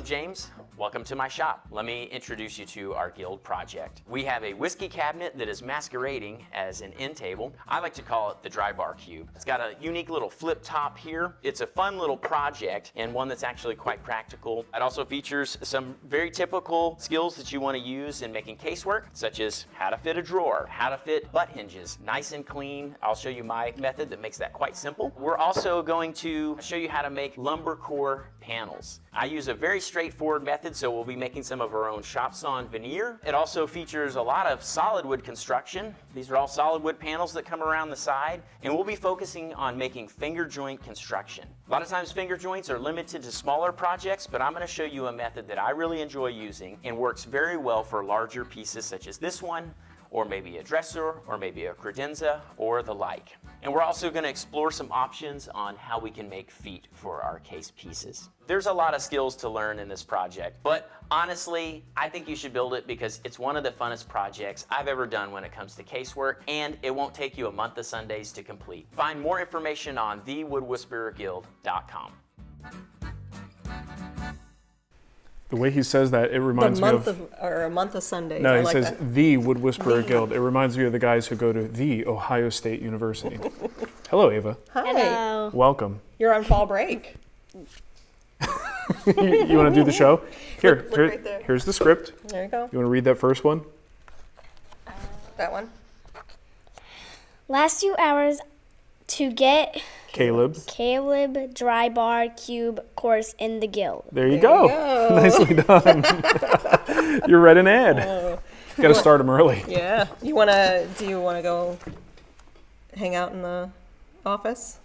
James. Welcome to my shop. Let me introduce you to our guild project. We have a whiskey cabinet that is masquerading as an end table. I like to call it the dry bar cube. It's got a unique little flip top here. It's a fun little project and one that's actually quite practical. It also features some very typical skills that you want to use in making casework, such as how to fit a drawer, how to fit butt hinges, nice and clean. I'll show you my method that makes that quite simple. We're also going to show you how to make lumber core panels. I use a very straightforward method, so we'll be making some of our own shop sawn veneer. It also features a lot of solid wood construction. These are all solid wood panels that come around the side, and we'll be focusing on making finger joint construction. A lot of times finger joints are limited to smaller projects, but I'm going to show you a method that I really enjoy using and works very well for larger pieces such as this one, or maybe a dresser, or maybe a credenza, or the like. And we're also going to explore some options on how we can make feet for our case pieces. There's a lot of skills to learn in this project, but honestly, I think you should build it because it's one of the funnest projects I've ever done when it comes to casework, and it won't take you a month of Sundays to complete. Find more information on thewoodwhispererguild.com. The way he says that, it reminds me of a month of Sundays. No, he says the Wood Whisperer Guild. It reminds me of the guys who go to the Ohio State University. Hello, Ava. Hi. Hello. Welcome. You're on fall break. You want to do the show? Here, Look right there. here's the script. There you go. You want to read that first one? That one. Last 2 hours to get Caleb dry bar cube course in the guild. There you go. Nicely done. You read an ad. Got to start them early. Yeah. Do you wanna go hang out in the office?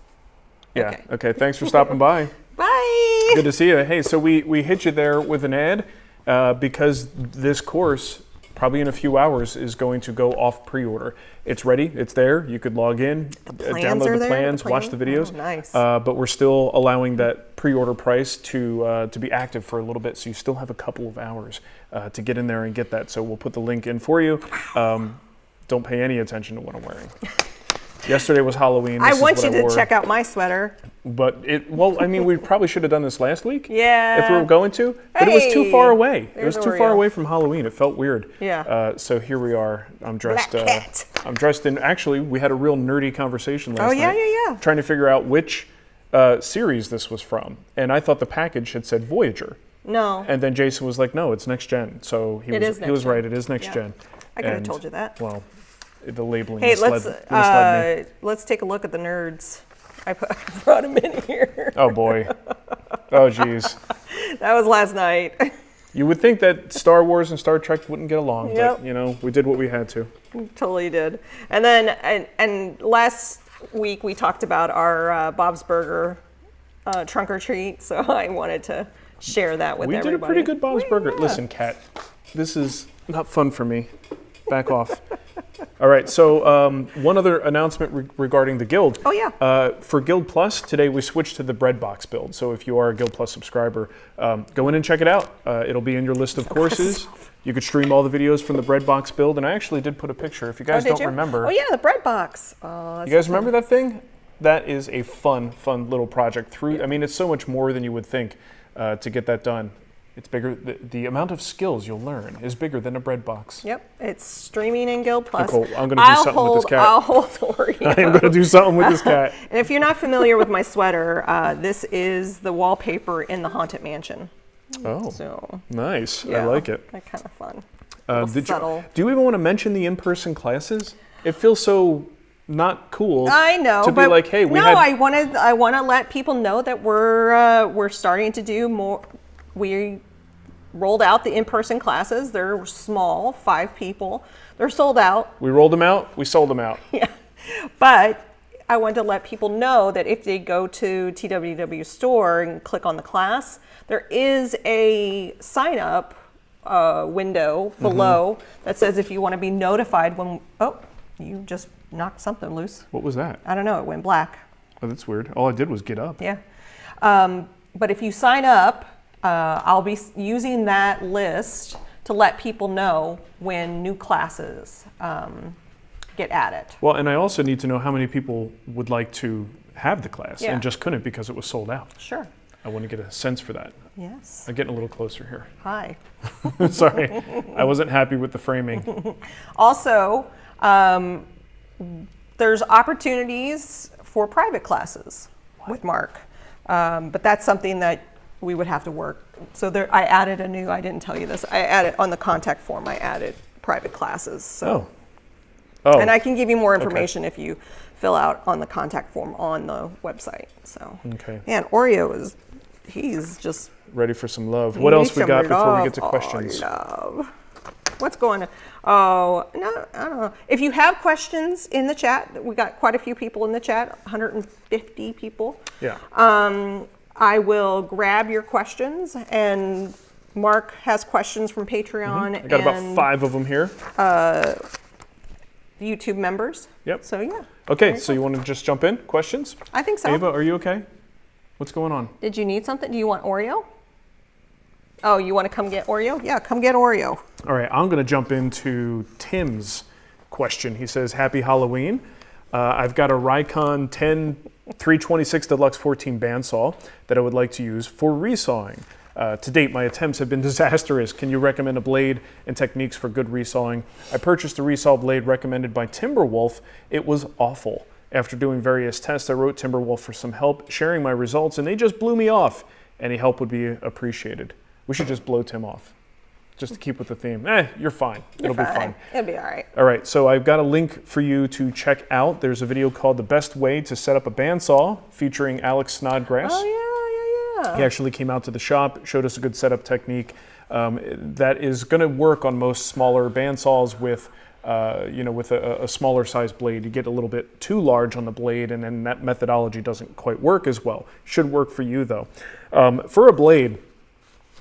Yeah. Okay. Thanks for stopping by. Bye. Good to see you. Hey, so we hit you there with an ad because this course, probably in a few hours, is going to go off pre-order. It's ready. It's there. You could log in, download the plans, watch the videos. Oh, nice. But we're still allowing that pre-order price to be active for a little bit, so you still have a couple of hours to get in there and get that. So we'll put the link in for you. Don't pay any attention to what I'm wearing. Yesterday was Halloween. I want you to check out my sweater. But I mean, we probably should have done this last week. Yeah. If we were going to. But it was too far away. It was too far Oreo. away from Halloween. It felt weird. Yeah. So here we are. I'm dressed. Black cat. I'm dressed in. Actually, we had a real nerdy conversation last night. Yeah. Trying to figure out which series this was from, and I thought the package had said Voyager. No. And then Jason was like, "No, it's next gen." So he was right. It is next gen. I could have told you that. Well, the labeling. Hey, misled me. let's take a look at the nerds. I brought them in here. Oh boy. Oh geez. That was last night. You would think that Star Wars and Star Trek wouldn't get along, Yep. but you know, we did what we had to. Totally did. And then and last week we talked about our Bob's Burger trunk or treat, so I wanted to share that with everybody. We did a pretty good Bob's Burger. Listen, Kat, this is not fun for me. Back off. All right, so one other announcement regarding the Guild. Oh, yeah. For Guild Plus, today we switched to the Bread Box build. So if you are a Guild Plus subscriber, go in and check it out. It'll be in your list of courses. You could stream all the videos from the Bread Box build, and I actually did put a picture. If you guys don't remember. Oh, yeah, the Bread Box. Oh, you guys remember that thing? That is a fun little project. I mean, it's so much more than you would think to get that done. It's bigger. The amount of skills you'll learn is bigger than a bread box. Yep, it's streaming in Guild Plus. Nicole, I'm going to do something with this cat. I'll hold Oreo. I am going to do something with this cat. And if you're not familiar with my sweater, this is the wallpaper in the Haunted Mansion. Oh, so nice. Yeah, I like it. Kind of fun. Do you even want to mention the in-person classes? It feels so not cool. I know, to be like, hey, I want to let people know that we're starting to do more. We rolled out the in-person classes. They're small, 5 people. They're sold out. We rolled them out. We sold them out. Yeah, but I want to let people know that if they go to TWW store and click on the class, there is a sign-up window below that says if you want to be notified when. Oh, you just knocked something loose. What was that? I don't know. It went black. Oh, that's weird. All I did was get up. Yeah, but if you sign up. I'll be using that list to let people know when new classes get added. Well, and I also need to know how many people would like to have the class and just couldn't because it was sold out. Sure. I want to get a sense for that. Yes. I'm getting a little closer here. Hi. Sorry, I wasn't happy with the framing. Also, there's opportunities for private classes with Marc, but that's something that we would have to work. So there, I added I didn't tell you this, I added on the contact form, I added private classes. So. Oh. And I can give you more information if you fill out on the contact form on the website. So, Okay. Man, Oreo he's just Ready for some love. What else we got before we get to love. questions? Oh, love. What's going on? Oh, no, I don't know. If you have questions in the chat, we got quite a few people in the chat, 150 people. Yeah. I will grab your questions, and Marc has questions from Patreon. I got about 5 of them here. YouTube members. Yep. So yeah. Okay, so you want to just jump in? Questions? I think so. Ava, are you okay? What's going on? Did you need something? Do you want Oreo? Oh, you want to come get Oreo? Yeah, come get Oreo. All right, I'm going to jump into Tim's question. He says, Happy Halloween. I've got a Rikon 10 326 Deluxe 14 bandsaw that I would like to use for resawing. To date, my attempts have been disastrous. Can you recommend a blade and techniques for good resawing? I purchased a resaw blade recommended by Timberwolf. It was awful. After doing various tests, I wrote Timberwolf for some help, sharing my results, and they just blew me off. Any help would be appreciated. We should just blow Tim off, just to keep with the theme. You're fine. It'll be fine. It'll be all right. All right, so I've got a link for you to check out. There's a video called The Best Way to Set Up a Bandsaw featuring Alex Snodgrass. Oh, yeah. He actually came out to the shop, showed us a good setup technique that is going to work on most smaller bandsaws with, with a smaller size blade. You get a little bit too large on the blade, and then that methodology doesn't quite work as well. Should work for you though. For a blade,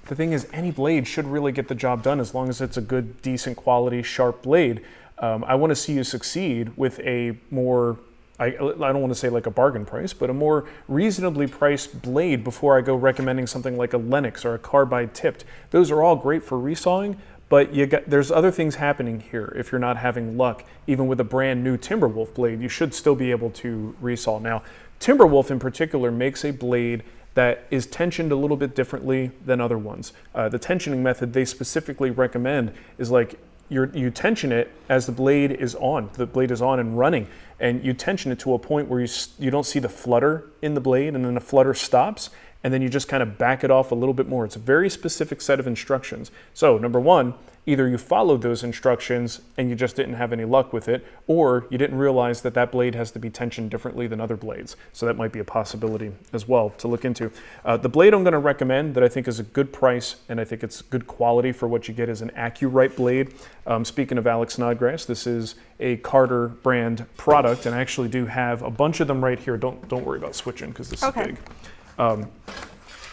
the thing is, any blade should really get the job done as long as it's a good, decent quality, sharp blade. I want to see you succeed with a more, I don't want to say like a bargain price, but a more reasonably priced blade before I go recommending something like a Lennox or a carbide tipped. Those are all great for resawing, but there's other things happening here. If you're not having luck, even with a brand new Timberwolf blade, you should still be able to resaw. Now, Timberwolf in particular makes a blade that is tensioned a little bit differently than other ones. The tensioning method they specifically recommend is like you tension it as the blade is on. The blade is on and running, and you tension it to a point where you don't see the flutter in the blade, and then the flutter stops, and then you just kind of back it off a little bit more. It's a very specific set of instructions. So number one, either you followed those instructions and you just didn't have any luck with it, or you didn't realize that that blade has to be tensioned differently than other blades. So that might be a possibility as well to look into. The blade I'm going to recommend that I think is a good price and I think it's good quality for what you get is an AccuRight blade. Speaking of Alex Snodgrass, this is a Carter brand product, and I actually do have a bunch of them right here. Don't worry about switching because this is big.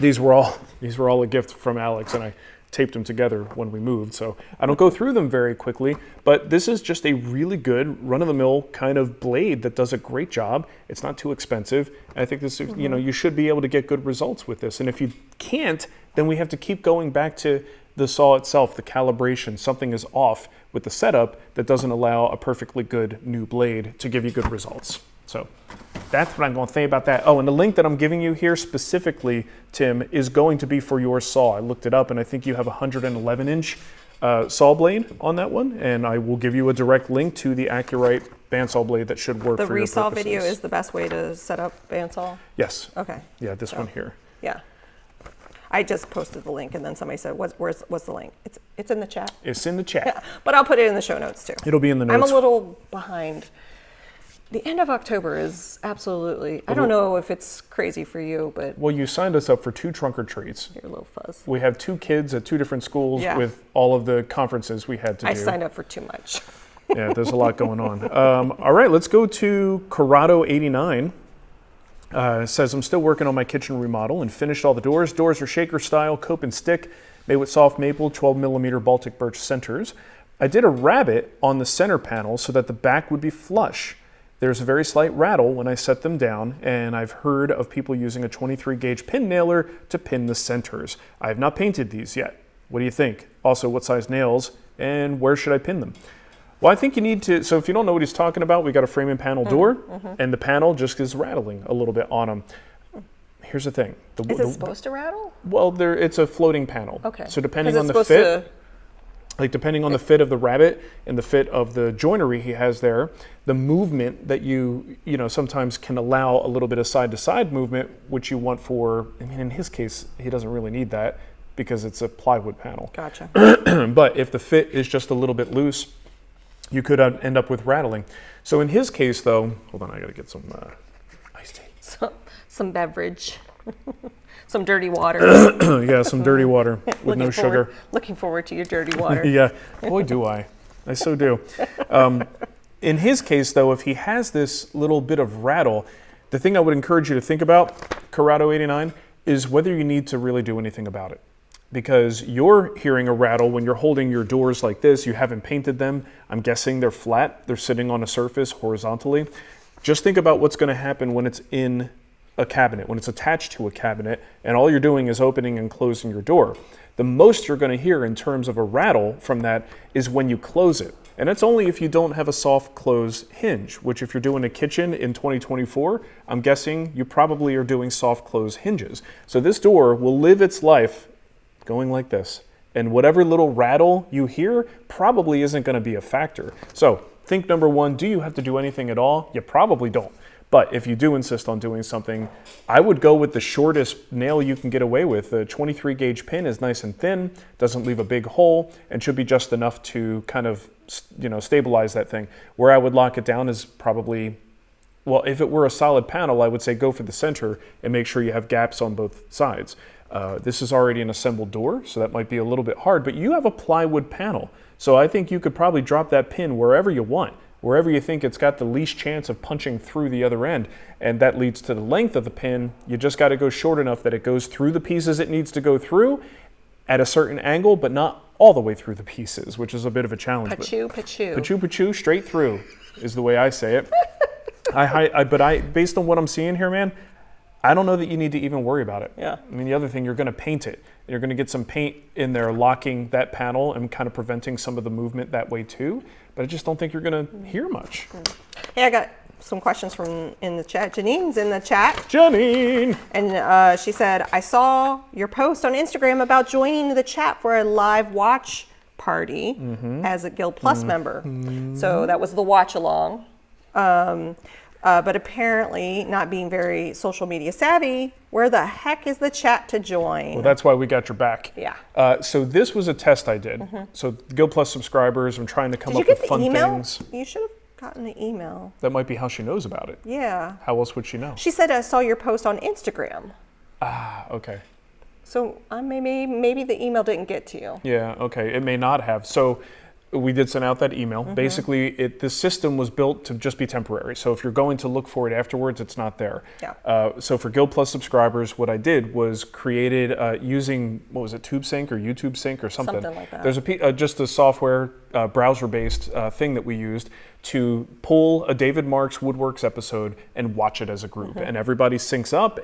These were all a gift from Alex, and I taped them together when we moved, so I don't go through them very quickly, but this is just a really good run-of-the-mill kind of blade that does a great job. It's not too expensive, and I think this is, you should be able to get good results with this, and if you can't, then we have to keep going back to the saw itself, the calibration. Something is off with the setup that doesn't allow a perfectly good new blade to give you good results. So that's what I'm going to say about that. Oh, and the link that I'm giving you here specifically, Tim, is going to be for your saw. I looked it up, and I think you have a 111-inch saw blade on that one, and I will give you a direct link to the AccuRight bandsaw blade that should work for your purposes. The resaw video is the best way to set up bandsaw? Yes. Okay. Yeah, this one here. Yeah. I just posted the link, and then somebody said, what's the link? It's in the chat. It's in the chat. Yeah, but I'll put it in the show notes, too. It'll be in the notes. I'm a little behind. The end of October is absolutely, I don't know if it's crazy for you, but... Well, you signed us up for 2 trunk or treats. You're a little fuzz. We have 2 kids at 2 different schools with all of the conferences we had to do. I signed up for too much. Yeah, there's a lot going on. All right, let's go to Corrado89. Says, I'm still working on my kitchen remodel and finished all the doors. Doors are shaker style, cope and stick, made with soft maple, 12mm Baltic birch centers. I did a rabbet on the center panel so that the back would be flush. There's a very slight rattle when I set them down, and I've heard of people using a 23 gauge pin nailer to pin the centers. I have not painted these yet. What do you think? Also, what size nails and where should I pin them? Well, I think you need to, so if you don't know what he's talking about, we got a frame and panel door, and the panel just is rattling a little bit on them. here's the thing. Is it supposed to rattle? Well, it's a floating panel. Okay. So depending on the fit, depending on the fit of the rabbet and the fit of the joinery he has there, the movement that you sometimes can allow a little bit of side-to-side movement, which you want for, I mean, in his case, he doesn't really need that because it's a plywood panel. Gotcha. But if the fit is just a little bit loose, you could end up with rattling. So in his case, though, hold on, I gotta get some iced tea. Some beverage. Some dirty water. Yeah, some dirty water with no sugar. Looking forward to your dirty water. Yeah, boy do I. I so do. In his case, though, if he has this little bit of rattle, the thing I would encourage you to think about, Corrado 89, is whether you need to really do anything about it. Because you're hearing a rattle when you're holding your doors like this. You haven't painted them. I'm guessing they're flat. They're sitting on a surface horizontally. Just think about what's going to happen when it's in a cabinet, when it's attached to a cabinet, and all you're doing is opening and closing your door. The most you're going to hear in terms of a rattle from that is when you close it. And that's only if you don't have a soft close hinge, which if you're doing a kitchen in 2024, I'm guessing you probably are doing soft close hinges. So this door will live its life going like this. And whatever little rattle you hear probably isn't going to be a factor. So think number one, do you have to do anything at all? You probably don't. But if you do insist on doing something, I would go with the shortest nail you can get away with. The 23 gauge pin is nice and thin, doesn't leave a big hole, and should be just enough to kind of, stabilize that thing. Where I would lock it down is probably, well, if it were a solid panel, I would say go for the center and make sure you have gaps on both sides. This is already an assembled door, so that might be a little bit hard, but you have a plywood panel. So I think you could probably drop that pin wherever you want, wherever you think it's got the least chance of punching through the other end. And that leads to the length of the pin. You just got to go short enough that it goes through the pieces it needs to go through at a certain angle, but not all the way through the pieces, which is a bit of a challenge. Pachu. Pachu, straight through is the way I say it. But based on what I'm seeing here, man, I don't know that you need to even worry about it. Yeah. I mean, the other thing, you're going to paint it. You're going to get some paint in there locking that panel and kind of preventing some of the movement that way too. But I just don't think you're going to hear much. Hey, I got some questions from in the chat. Janine's in the chat. Janine! And she said, I saw your post on Instagram about joining the chat for a live watch party as a Guild Plus member. So that was the watch along. But apparently not being very social media savvy, where the heck is the chat to join? Well, that's why we got your back. Yeah. So this was a test I did. So Guild Plus subscribers, I'm trying to come up with fun things. You should have gotten the email. That might be how she knows about it. Yeah. How else would she know? She said, I saw your post on Instagram. Ah, okay. So maybe the email didn't get to you. Yeah, okay. It may not have. So we did send out that email. Basically, the system was built to just be temporary. So if you're going to look for it afterwards, it's not there. Yeah. So for Guild Plus subscribers, what I did was created using, what was it, TubeSync or YouTube Sync or something? Something like that. There's just a software, browser-based thing that we used to pull a David Marc's Woodworks episode and watch it as a group. And everybody syncs up.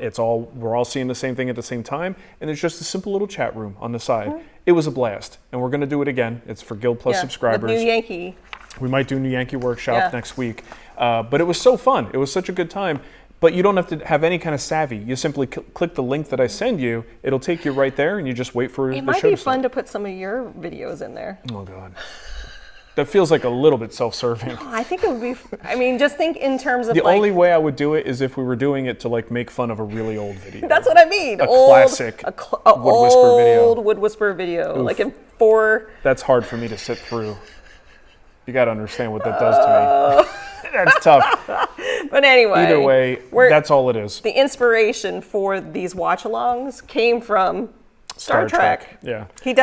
We're all seeing the same thing at the same time. And there's just a simple little chat room on the side. It was a blast. And we're going to do it again. It's for Guild Plus subscribers. With New Yankee. We might do New Yankee Workshop next week. But it was so fun. It was such a good time. But you don't have to have any kind of savvy. You simply click the link that I send you. It'll take you right there, and you just wait for the show to start. It might be fun to put some of your videos in there. Oh, God. That feels like a little bit self-serving. I think it would be, just think in terms of the only way I would do it is if we were doing it to make fun of a really old video. That's what I mean. Classic Wood Whisperer video. Oof. Like in 4. That's hard for me to sit through. You got to understand what that does to me. That's tough. But anyway. Either way, that's all it is. The inspiration for these watch-alongs came from Star Trek. Yeah. He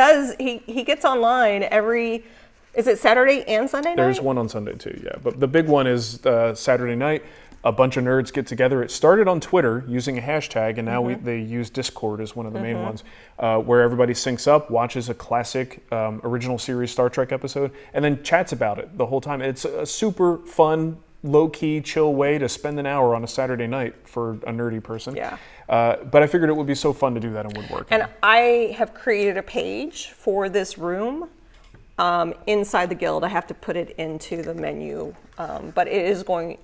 gets online every... Is it Saturday and Sunday night? There's one on Sunday too, yeah. But the big one is Saturday night. A bunch of nerds get together. It started on Twitter using a hashtag, and now they use Discord as one of the main ones, where everybody syncs up, watches a classic original series Star Trek episode, and then chats about it the whole time. It's a super fun, low-key, chill way to spend an hour on a Saturday night for a nerdy person. Yeah. But I figured it would be so fun to do that in woodworking. And I have created a page for this room. Inside the guild, I have to put it into the menu, but it is going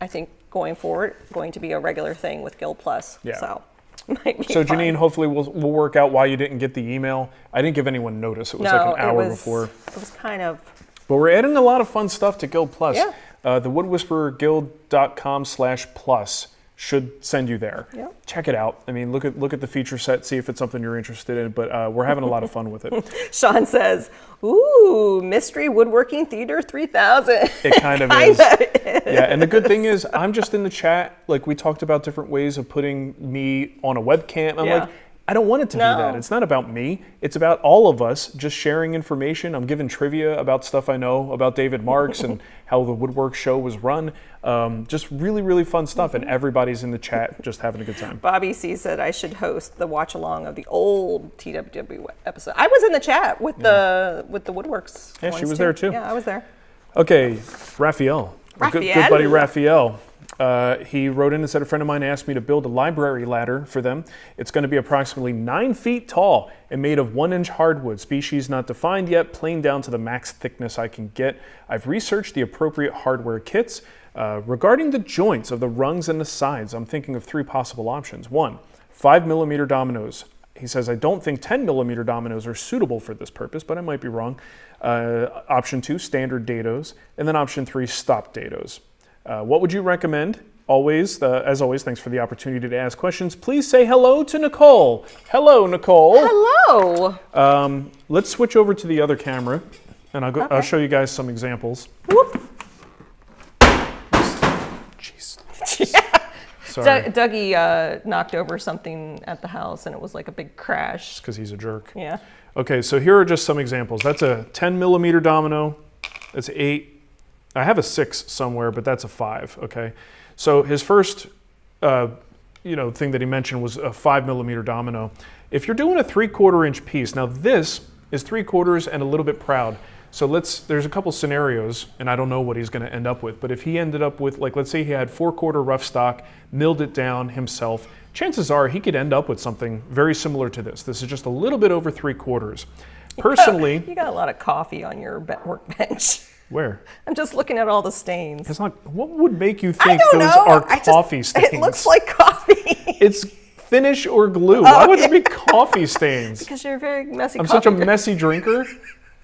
forward, going to be a regular thing with Guild Plus. Yeah. So might be So fun. Janine, hopefully we'll work out why you didn't get the email. I didn't give anyone notice. It was like an hour before. It was kind of. But we're adding a lot of fun stuff to Guild Plus. Yeah. The woodwhispererguild.com/plus should send you there. Yep. Check it out. I mean, look at the feature set, see if it's something you're interested in. But we're having a lot of fun with it. Sean says, "Ooh, Mystery Woodworking Theater 3000." It kind of is. Yeah, and the good thing is, I'm just in the chat. Like we talked about different ways of putting me on a webcam. I'm like, I don't want it to be that. It's not about me. It's about all of us just sharing information. I'm giving trivia about stuff I know about David Marks and how the woodwork show was run. Just really, really fun stuff. And everybody's in the chat just having a good time. Bobby C said I should host the watch along of the old TWW episode. I was in the chat with the Woodworks. Yeah, she ones was there too. Yeah, I was there. Okay, Rafael. Good buddy Rafael. He wrote in and said, a friend of mine asked me to build a library ladder for them. It's going to be approximately 9 feet tall and made of 1-inch hardwood, species not defined yet, planed down to the max thickness I can get. I've researched the appropriate hardware kits. Regarding the joints of the rungs and the sides, I'm thinking of 3 possible options. 1, 5mm dominoes. He says, I don't think 10mm dominoes are suitable for this purpose, but I might be wrong. Option 2, standard dados. And then option 3, stop dados. What would you recommend? Always, as always, thanks for the opportunity to ask questions. Please say hello to Nicole. Hello, Nicole. Hello. Let's switch over to the other camera, and I'll show you guys some examples. Whoop. Jeez. Sorry. Dougie knocked over something at the house, and it was like a big crash. Because he's a jerk. Yeah. Okay, so here are just some examples. That's a 10mm domino. That's 8. I have a 6 somewhere, but that's a 5, okay? So his first thing that he mentioned was a 5mm domino. If you're doing a 3/4 inch piece, now this is 3/4 and a little bit proud. So there's a couple scenarios, and I don't know what he's gonna end up with, but if he ended up with, like, let's say he had 4/4 rough stock, milled it down himself, chances are he could end up with something very similar to this. This is just a little bit over 3/4. Personally, You got a lot of coffee on your workbench. where? I'm just looking at all the stains. It's not. What would make you I think don't those know. are coffee stains? It looks like coffee. It's finish or glue. Why would it be coffee stains? Because you're a very messy. I'm such a messy drinker.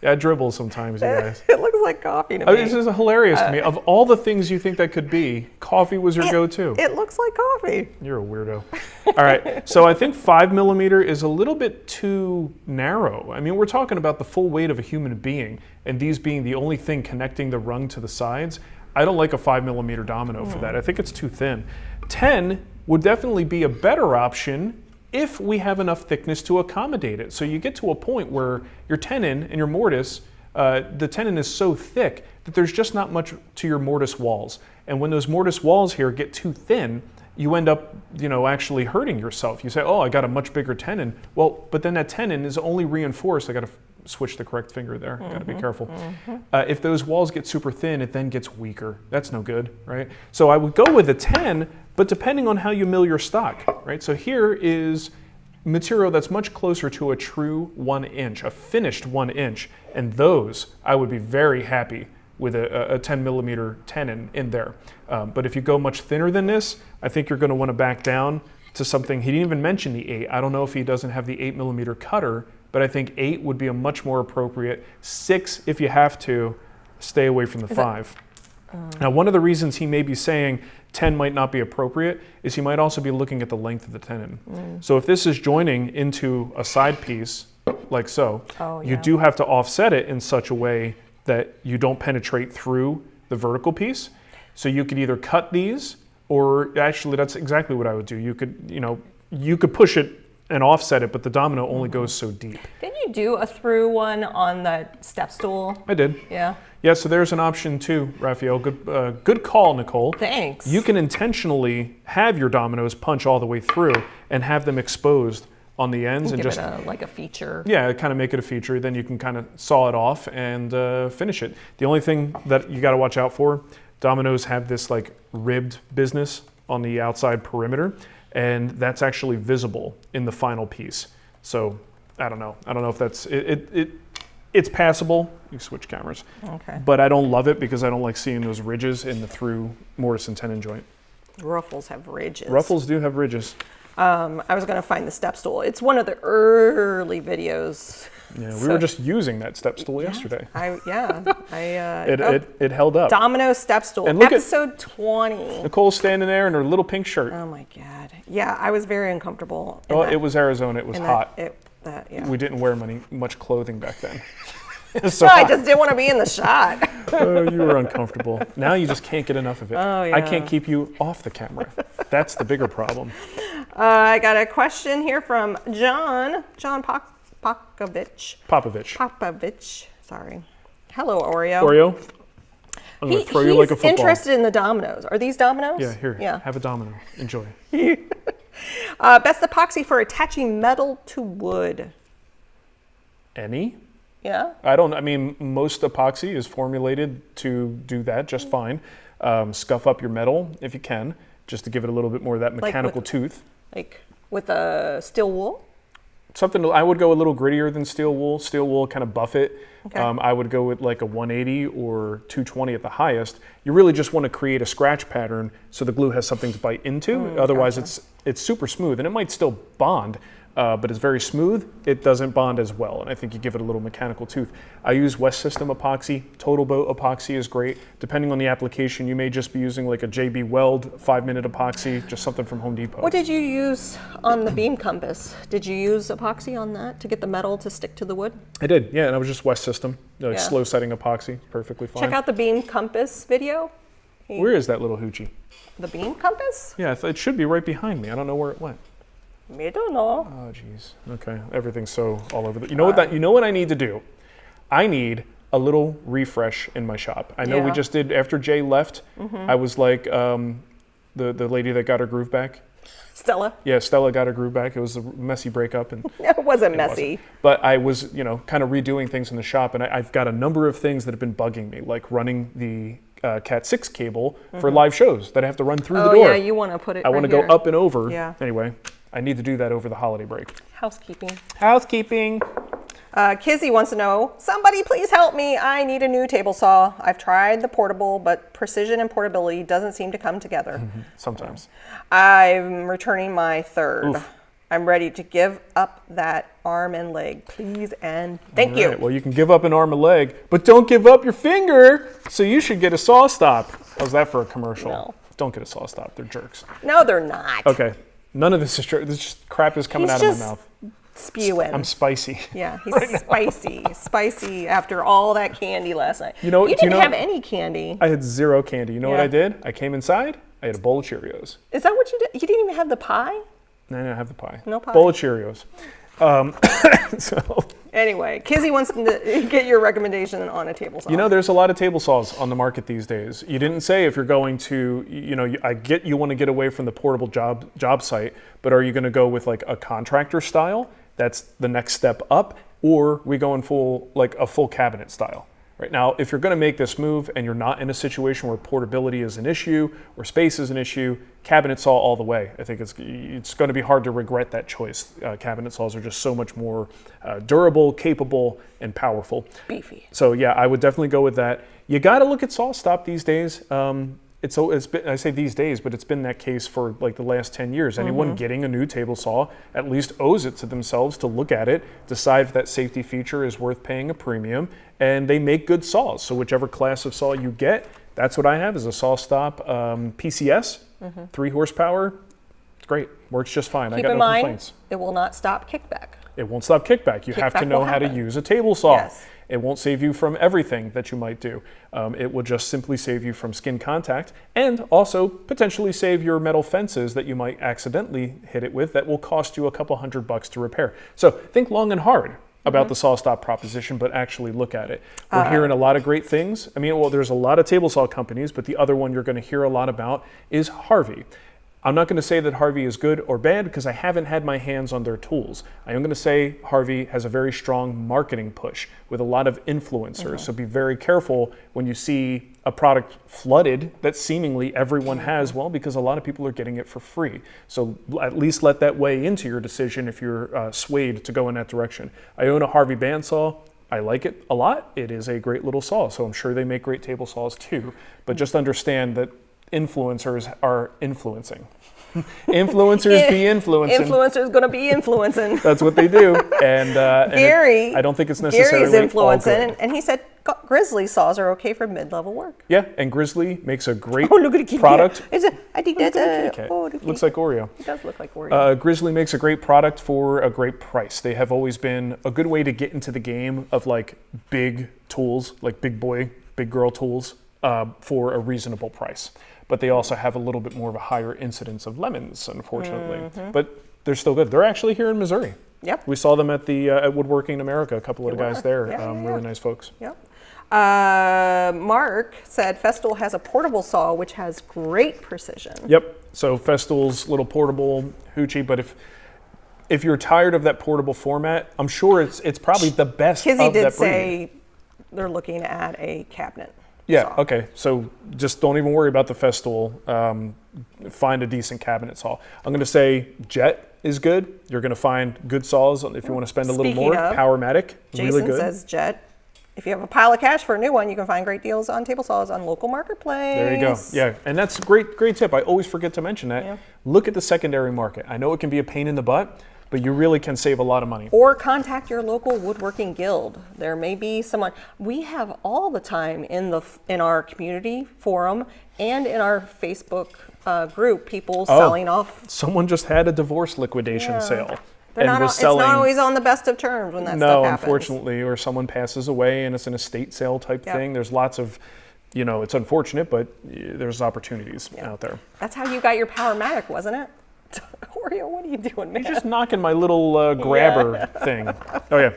Yeah, I dribble sometimes, you guys. It looks like coffee to me. This is hilarious to me. Of all the things you think that could be, coffee was your go-to. It looks like coffee. You're a weirdo. All right, so I think 5mm is a little bit too narrow. I mean, we're talking about the full weight of a human being, and these being the only thing connecting the rung to the sides. I don't like a 5mm domino for that. I think it's too thin. 10 would definitely be a better option if we have enough thickness to accommodate it. So you get to a point where your tenon and your mortise, the tenon is so thick that there's just not much to your mortise walls. And when those mortise walls here get too thin, you end up, actually hurting yourself. You say, oh, I got a much bigger tenon. Well, but then that tenon is only reinforced. I got to switch the correct finger there. Got to be careful. If those walls get super thin, it then gets weaker. That's no good, right? So I would go with a 10, but depending on how you mill your stock, right? So here is material that's much closer to a true 1 inch, a finished 1 inch. And those, I would be very happy with a 10mm tenon in there. But if you go much thinner than this, I think you're gonna wanna back down to something. He didn't even mention the 8. I don't know if he doesn't have the 8mm cutter, but I think 8 would be a much more appropriate. 6, if you have to, stay away from the 5. Now, one of the reasons he may be saying 10 might not be appropriate is he might also be looking at the length of the tenon. So if this is joining into a side piece, like so, you do have to offset it in such a way that you don't penetrate through the vertical piece. So you could either cut these, or actually that's exactly what I would do. You could push it and offset it, but the domino only goes so deep. Didn't you do a through one on that step stool? I did. Yeah. Yeah, so there's an option too, Rafael. Good call, Nicole. Thanks. You can intentionally have your dominoes punch all the way through and have them exposed on the ends and give just it like a feature. Yeah, kind of make it a feature. Then you can kind of saw it off and finish it. The only thing that you got to watch out for, dominoes have this like ribbed business on the outside perimeter, and that's actually visible in the final piece. So I don't know if that's it's passable. You switch cameras. Okay. But I don't love it because I don't like seeing those ridges in the through mortise and tenon joint. Ruffles have ridges. Ruffles do have ridges. I was going to find the step stool. It's one of the early videos. Yeah, we were just using that step stool yesterday. It held up. Domino step stool, And look episode 20. Nicole's standing there in her little pink shirt. Oh my God. Yeah, I was very uncomfortable. Oh, it was Arizona. It was hot. Yeah. We didn't wear much clothing back then. So I just didn't want to be in the shot. Oh, you were uncomfortable. Now you just can't get enough of it. Oh, yeah. I can't keep you off the camera. That's the bigger problem. I got a question here from John Popovich. Sorry. Hello, Oreo. Oreo, I'm going to throw you like a He's football. interested in the dominoes. Are these dominoes? Yeah, here. Yeah. Have a domino. Enjoy. Best epoxy for attaching metal to wood. Any? Yeah. I mean, most epoxy is formulated to do that just fine. Scuff up your metal if you can, just to give it a little bit more of that mechanical tooth. Like with a steel wool? I would go a little grittier than steel wool. Steel wool kind of buff it. Okay. I would go with like a 180 or 220 at the highest. You really just want to create a scratch pattern so the glue has something to bite into. Otherwise, it's super smooth, and it might still bond, but it's very smooth. It doesn't bond as well, and I think you give it a little mechanical tooth. I use West System epoxy. Total Boat epoxy is great. Depending on the application, you may just be using like a JB Weld 5-minute epoxy, just something from Home Depot. What did you use on the beam compass? Did you use epoxy on that to get the metal to stick to the wood? I did, yeah, and I was just West System, like Yeah. slow setting epoxy, perfectly fine. Check out the beam compass video. Where is that little hoochie? The beam compass? Yeah, it should be right behind me. I don't know where it went. I don't know. Oh, geez. Okay, everything's so all over. You know what I need to do? I need a little refresh in my shop. I know we Yeah. just did after Jay left. I was like the lady that got her groove back. Stella? Yeah, Stella got her groove back. It was a messy breakup, and It wasn't messy. but I was, kind of redoing things in the shop, and I've got a number of things that have been bugging me, like running the Cat 6 cable for live shows that I have to run through the door. Oh, yeah, you want to put it I want to right go up and over. Yeah. Anyway, I need to do that over the holiday break. Housekeeping. Housekeeping. Kizzy wants to know, somebody please help me. I need a new table saw. I've tried the portable, but precision and portability doesn't seem to come together. Sometimes. I'm returning my third. Oof. I'm ready to give up that arm and leg, please and thank you. Right, well, you can give up an arm and leg, but don't give up your finger. So you should get a saw stop. How's that for a commercial? No. Don't get a saw stop. They're jerks. No, they're not. Okay. None of this is true. This just crap is coming out of my mouth. Spewing. I'm spicy. Yeah, he's spicy after all that candy last night. You know- you do you didn't know- have any candy. I had zero candy. You know what Yeah. I did? I came inside. I had a bowl of Cheerios. Is that what you did? You didn't even have the pie? No, I have the pie. No pie. Bowl of Cheerios. So, Anyway, Kizzy wants to get your recommendation on a table saw. there's a lot of table saws on the market these days. You didn't say if you're going to, I get you want to get away from the portable job site, but are you going to go with like a contractor style? That's the next step up, or we go in full cabinet style. Right now, if you're going to make this move and you're not in a situation where portability is an issue or space is an issue, cabinet saw all the way. I think it's going to be hard to regret that choice. Cabinet saws are just so much more durable, capable, and powerful. Beefy. So yeah, I would definitely go with that. You got to look at saw stop these days. It's been, I say these days, but it's been that case for like the last 10 years. Anyone getting a new table saw at least owes it to themselves to look at it, decide if that safety feature is worth paying a premium, and they make good saws. So whichever class of saw you get, that's what I have is a saw stop PCS, 3 horsepower. It's great, works just fine. I Keep got in no mind, complaints. it will not stop kickback. It won't stop kickback. You have to Kickback know will how to happen. use a table saw. Yes. It won't save you from everything that you might do. It will just simply save you from skin contact and also potentially save your metal fences that you might accidentally hit it with that will cost you a couple $100 to repair. So think long and hard about the saw stop proposition, but actually look at it. We're hearing a lot of great things. I mean, well, there's a lot of table saw companies, but the other one you're going to hear a lot about is Harvey. I'm not going to say that Harvey is good or bad because I haven't had my hands on their tools. I am going to say Harvey has a very strong marketing push with a lot of influencers. So be very careful when you see a product flooded that seemingly everyone has, well, because a lot of people are getting it for free. So at least let that weigh into your decision if you're swayed to go in that direction. I own a Harvey bandsaw. I like it a lot. It is a great little saw, so I'm sure they make great table saws too. But just understand that influencers are influencing. Influencers be influencing. Influencers going to be influencing. That's what they do. And Gary, I don't think it's necessarily Gary's influencing, all good. and he said grizzly saws are okay for mid-level work. Yeah, and Grizzly makes a great Look at the kitty product. cat. I think that's Kitty a. cat. Looks like Oreo. It does look like Oreo. Grizzly makes a great product for a great price. They have always been a good way to get into the game of like big tools, like big boy, big girl tools, for a reasonable price. But they also have a little bit more of a higher incidence of lemons, unfortunately. But they're still good. They're actually here in Missouri. Yep. We saw them at the at Woodworking America. A couple of the guys there. Yeah. Really nice folks. Yep. Marc said Festool has a portable saw which has great precision. Yep. So Festool's little portable hoochie, but if you're tired of that portable format, I'm sure it's probably the best Kizzy of did that breed. say they're looking at a cabinet. Yeah, saw. okay. So just don't even worry about the Festool. Find a decent cabinet saw. I'm going to say Jet is good. You're going to find good saws if you want to spend a little Speaking more. of, Powermatic, Jason really good. says Jet. If you have a pile of cash for a new one, you can find great deals on table saws on local marketplace. There you go. Yeah, and that's a great tip. I always forget to mention that. Yeah. Look at the secondary market. I know it can be a pain in the butt, but you really can save a lot of money. Or contact your local woodworking guild. There may be someone. We have all the time in our community forum and in our Facebook group people selling off. Someone just had a divorce liquidation sale. They're and not, was selling, it's not always on the best of terms when that stuff no, happens. unfortunately, or someone passes away and it's an estate sale type thing. There's lots of, it's unfortunate, but there's opportunities out there. That's how you got your Powermatic, wasn't it? Oreo, what are you doing, man? You're just knocking my little grabber thing. Oh, yeah.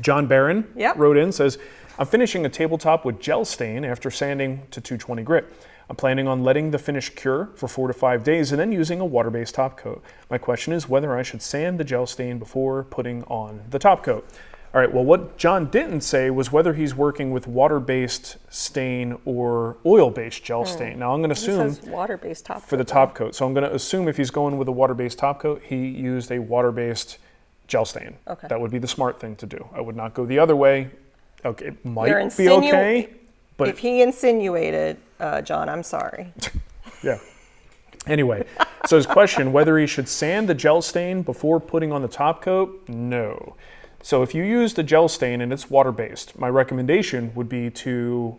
John Barron wrote in, says, I'm finishing a tabletop with gel stain after sanding to 220 grit. I'm planning on letting the finish cure for 4 to 5 days and then using a water-based top coat. My question is whether I should sand the gel stain before putting on the top coat. All right, well, what John didn't say was whether he's working with water-based stain or oil-based gel stain. Now, I'm going to assume It says water-based top for the top coat. So I'm going to assume if he's going with a water-based top coat, he used a water-based gel stain. Okay. That would be the smart thing to do. I would not go the other way. Okay, it might You're be okay, but if he insinuated, John, I'm sorry. yeah. Anyway, so his question, whether he should sand the gel stain before putting on the top coat, no. So if you use the gel stain and it's water-based, my recommendation would be to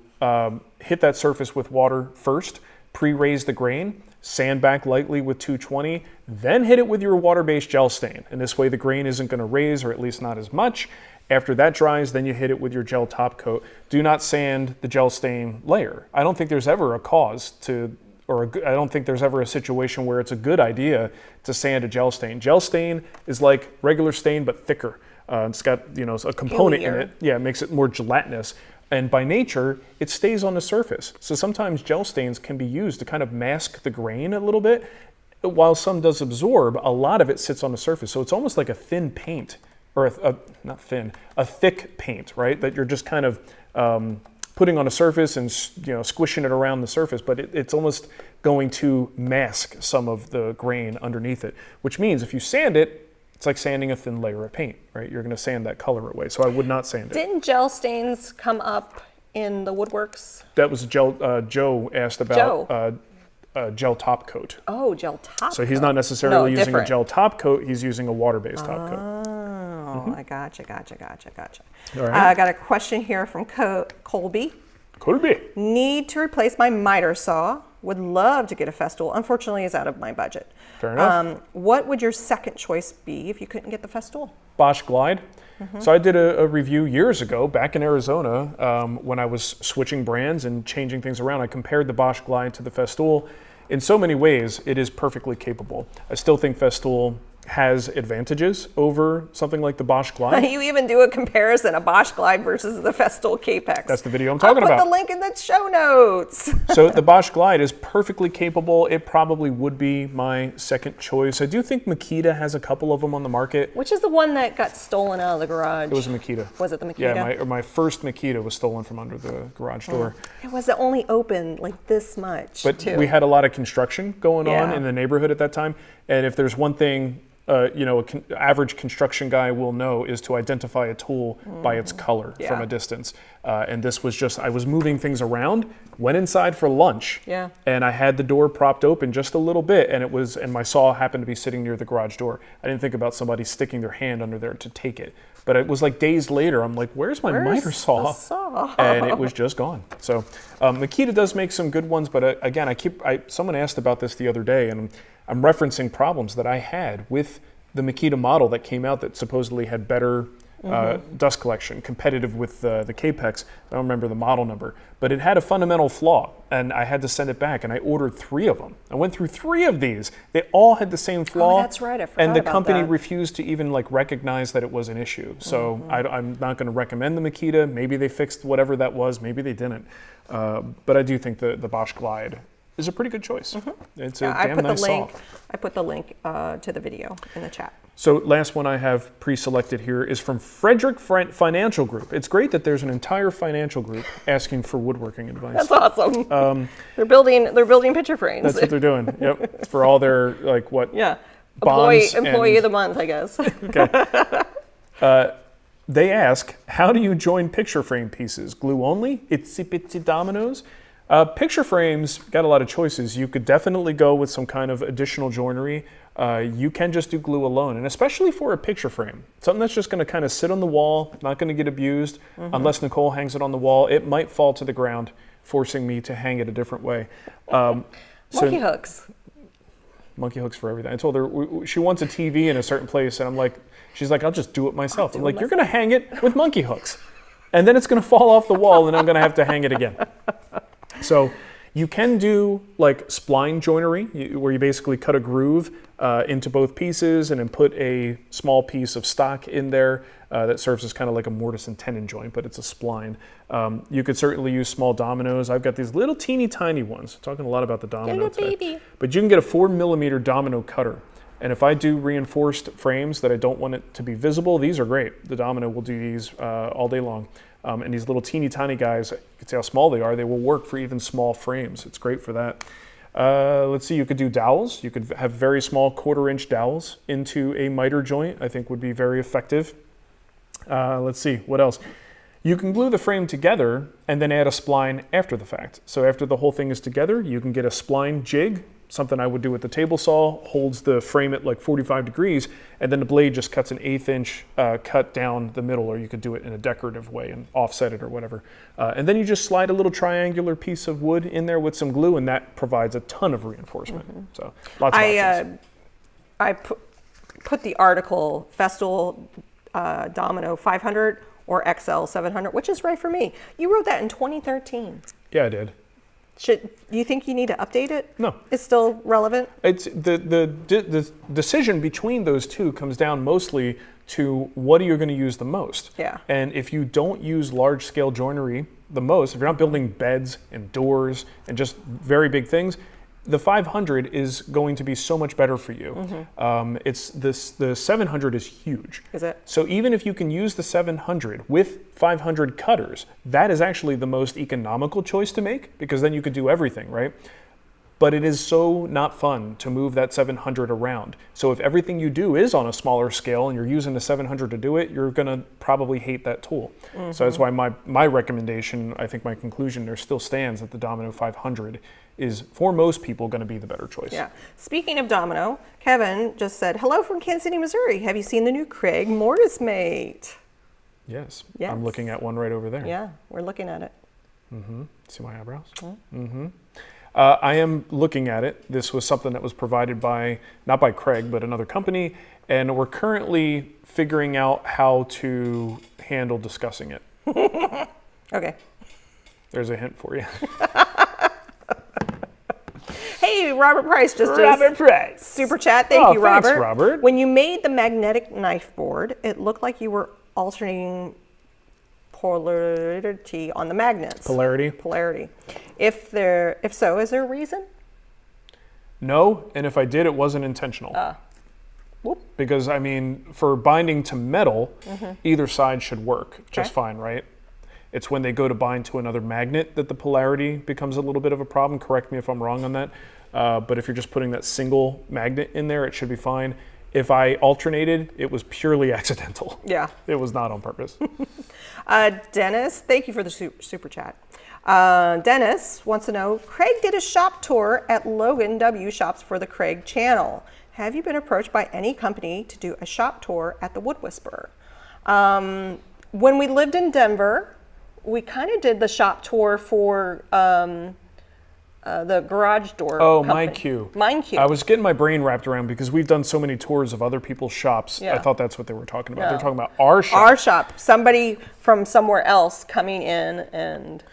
hit that surface with water first, pre-raise the grain, sand back lightly with 220, then hit it with your water-based gel stain. And this way the grain isn't going to raise, or at least not as much. After that dries, then you hit it with your gel top coat. Do not sand the gel stain layer. I don't think there's ever a cause to, I don't think there's ever a situation where it's a good idea to sand a gel stain. Gel stain is like regular stain, but thicker. It's got, a component in it. Yeah, it makes it more gelatinous. And by nature, it stays on the surface. So sometimes gel stains can be used to kind of mask the grain a little bit. While some does absorb, a lot of it sits on the surface. So it's almost like a thin paint, or a thick paint, right? That you're just kind of putting on a surface and squishing it around the surface, but it's almost going to mask some of the grain underneath it, which means if you sand it, it's like sanding a thin layer of paint, right? You're going to sand that color away. So I would not sand it. Didn't gel stains come up in the Woodworks? That was Joe asked about gel top coat. Oh, gel top So he's not necessarily using different. a gel top coat, he's using a water-based top coat. Oh, I gotcha. All right. I got a question here from Colby. Colby. Need to replace my miter saw. Would love to get a Festool. Unfortunately, it's out of my budget. Fair enough. What would your second choice be if you couldn't get the Festool? Bosch Glide. So I did a review years ago back in Arizona when I was switching brands and changing things around. I compared the Bosch Glide to the Festool. In so many ways, it is perfectly capable. I still think Festool has advantages over something like the Bosch Glide. You even do a comparison, a Bosch Glide versus the Festool Capex. That's the video I'm talking I'll about. put the link in the show notes. So the Bosch Glide is perfectly capable. It probably would be my second choice. I do think Makita has a couple of them on the market. Which is the one that got stolen out of the garage? It was a Makita. Was it the Makita? Yeah, my first Makita was stolen from under the garage door. It was only open like this much, But too. we had a lot of construction going on Yeah. in the neighborhood at that time. And if there's one thing average construction guy will know is to identify a tool by its color from a distance. And this was just, I was moving things around, went inside for lunch, and I had the door propped open just a little bit, and my saw happened to be sitting near the garage door. I didn't think about somebody sticking their hand under there to take it. But it was like days later, I'm like, where's my miter saw? And it was just gone. So Makita does make some good ones, but again, someone asked about this the other day, and I'm referencing problems that I had with the Makita model that came out that supposedly had better dust collection, competitive with the Capex. I don't remember the model number, but it had a fundamental flaw, and I had to send it back, and I ordered 3 of them. I went through 3 of these. They all had the same flaw. Oh, that's right. I forgot and the about company that. refused to even recognize that it was an issue. So I'm not going to recommend the Makita. Maybe they fixed whatever that was. Maybe they didn't. But I do think the Bosch Glide is a pretty good choice. It's a damn nice saw. I put the link to the video in the chat. So last one I have pre-selected here is from Fredrick Financial Group. It's great that there's an entire financial group asking for woodworking advice. That's awesome. They're building picture frames. That's what they're doing. Yep. It's for all their bonds Employee of the month, I guess. Okay. They ask, how do you join picture frame pieces? Glue only? Itsy bitsy dominoes? Picture frames got a lot of choices. You could definitely go with some kind of additional joinery. You can just do glue alone, and especially for a picture frame, something that's just going to kind of sit on the wall, not going to get abused. Unless Nicole hangs it on the wall, it might fall to the ground, forcing me to hang it a different way. Monkey hooks. Monkey hooks for everything. I told her she wants a TV in a certain place, and she's like, I'll just do it myself. I'm like, you're going to hang it with monkey hooks, and then it's going to fall off the wall, and I'm going to have to hang it again. So you can do spline joinery, where you basically cut a groove into both pieces and then put a small piece of stock in there that serves as kind of like a mortise and tenon joint, but it's a spline. You could certainly use small dominoes. I've got these little teeny tiny ones. I'm talking a lot about the domino today. Baby. But you can get a 4mm domino cutter. And if I do reinforced frames that I don't want it to be visible, these are great. The Domino will do these all day long. And these little teeny tiny guys, you can see how small they are. They will work for even small frames. It's great for that. Let's see, you could do dowels. You could have very small 1/4-inch dowels into a miter joint, I think would be very effective. Let's see, what else? You can glue the frame together and then add a spline after the fact. So after the whole thing is together, you can get a spline jig, something I would do with the table saw, holds the frame at 45 degrees, and then the blade just cuts an 1/8 inch cut down the middle, or you could do it in a decorative way and offset it or whatever. And then you just slide a little triangular piece of wood in there with some glue, and that provides a ton of reinforcement. So lots of options. I put the article Festool Domino 500 or XL 700, which is right for me. You wrote that in 2013. Yeah, I did. Do you think you need to update it? No. It's still relevant? It's the decision between those two comes down mostly to what are you going to use the most. Yeah. And if you don't use large scale joinery the most, if you're not building beds and doors and just very big things, the 500 is going to be so much better for you. The 700 is huge. Is it? So even if you can use the 700 with 500 cutters, that is actually the most economical choice to make, because then you could do everything, right? But it is so not fun to move that 700 around. So if everything you do is on a smaller scale and you're using the 700 to do it, you're gonna probably hate that tool. So that's why my recommendation, I think my conclusion there still stands that the Domino 500 is, for most people, going to be the better choice. Yeah. Speaking of Domino, Kevin just said, hello from Kansas City, Missouri. Have you seen the new Kreg mortise mate? Yes. Yes. I'm looking at one right over there. Yeah, we're looking at it. See my eyebrows? I am looking at it. This was something that was provided by, not by Kreg, but another company, and we're currently figuring out how to handle discussing it. Okay. There's a hint for you. Hey, Robert Price Price. Super chat. Thank you, Robert. Thanks, Robert. When you made the magnetic knife board, it looked like you were alternating polarity on the magnets. Polarity. If so, is there a reason? No, and if I did, it wasn't intentional. Because, I mean, for binding to metal, either side should work just fine, right? It's when they go to bind to another magnet that the polarity becomes a little bit of a problem. Correct me if I'm wrong on that. But if you're just putting that single magnet in there, it should be fine. if I alternated, it was purely accidental. Yeah. It was not on purpose. Dennis, thank you for the super chat. Dennis wants to know, Kreg did a shop tour at Logan W Shops for the Kreg channel. Have you been approached by any company to do a shop tour at the Wood Whisperer? When we lived in Denver, we kind of did the shop tour for the garage door company. MindQ. I was getting my brain wrapped around because we've done so many tours of other people's shops. Yeah. I thought that's what they were talking about. No. They're talking about our shop. Our shop. Somebody from somewhere else coming in and...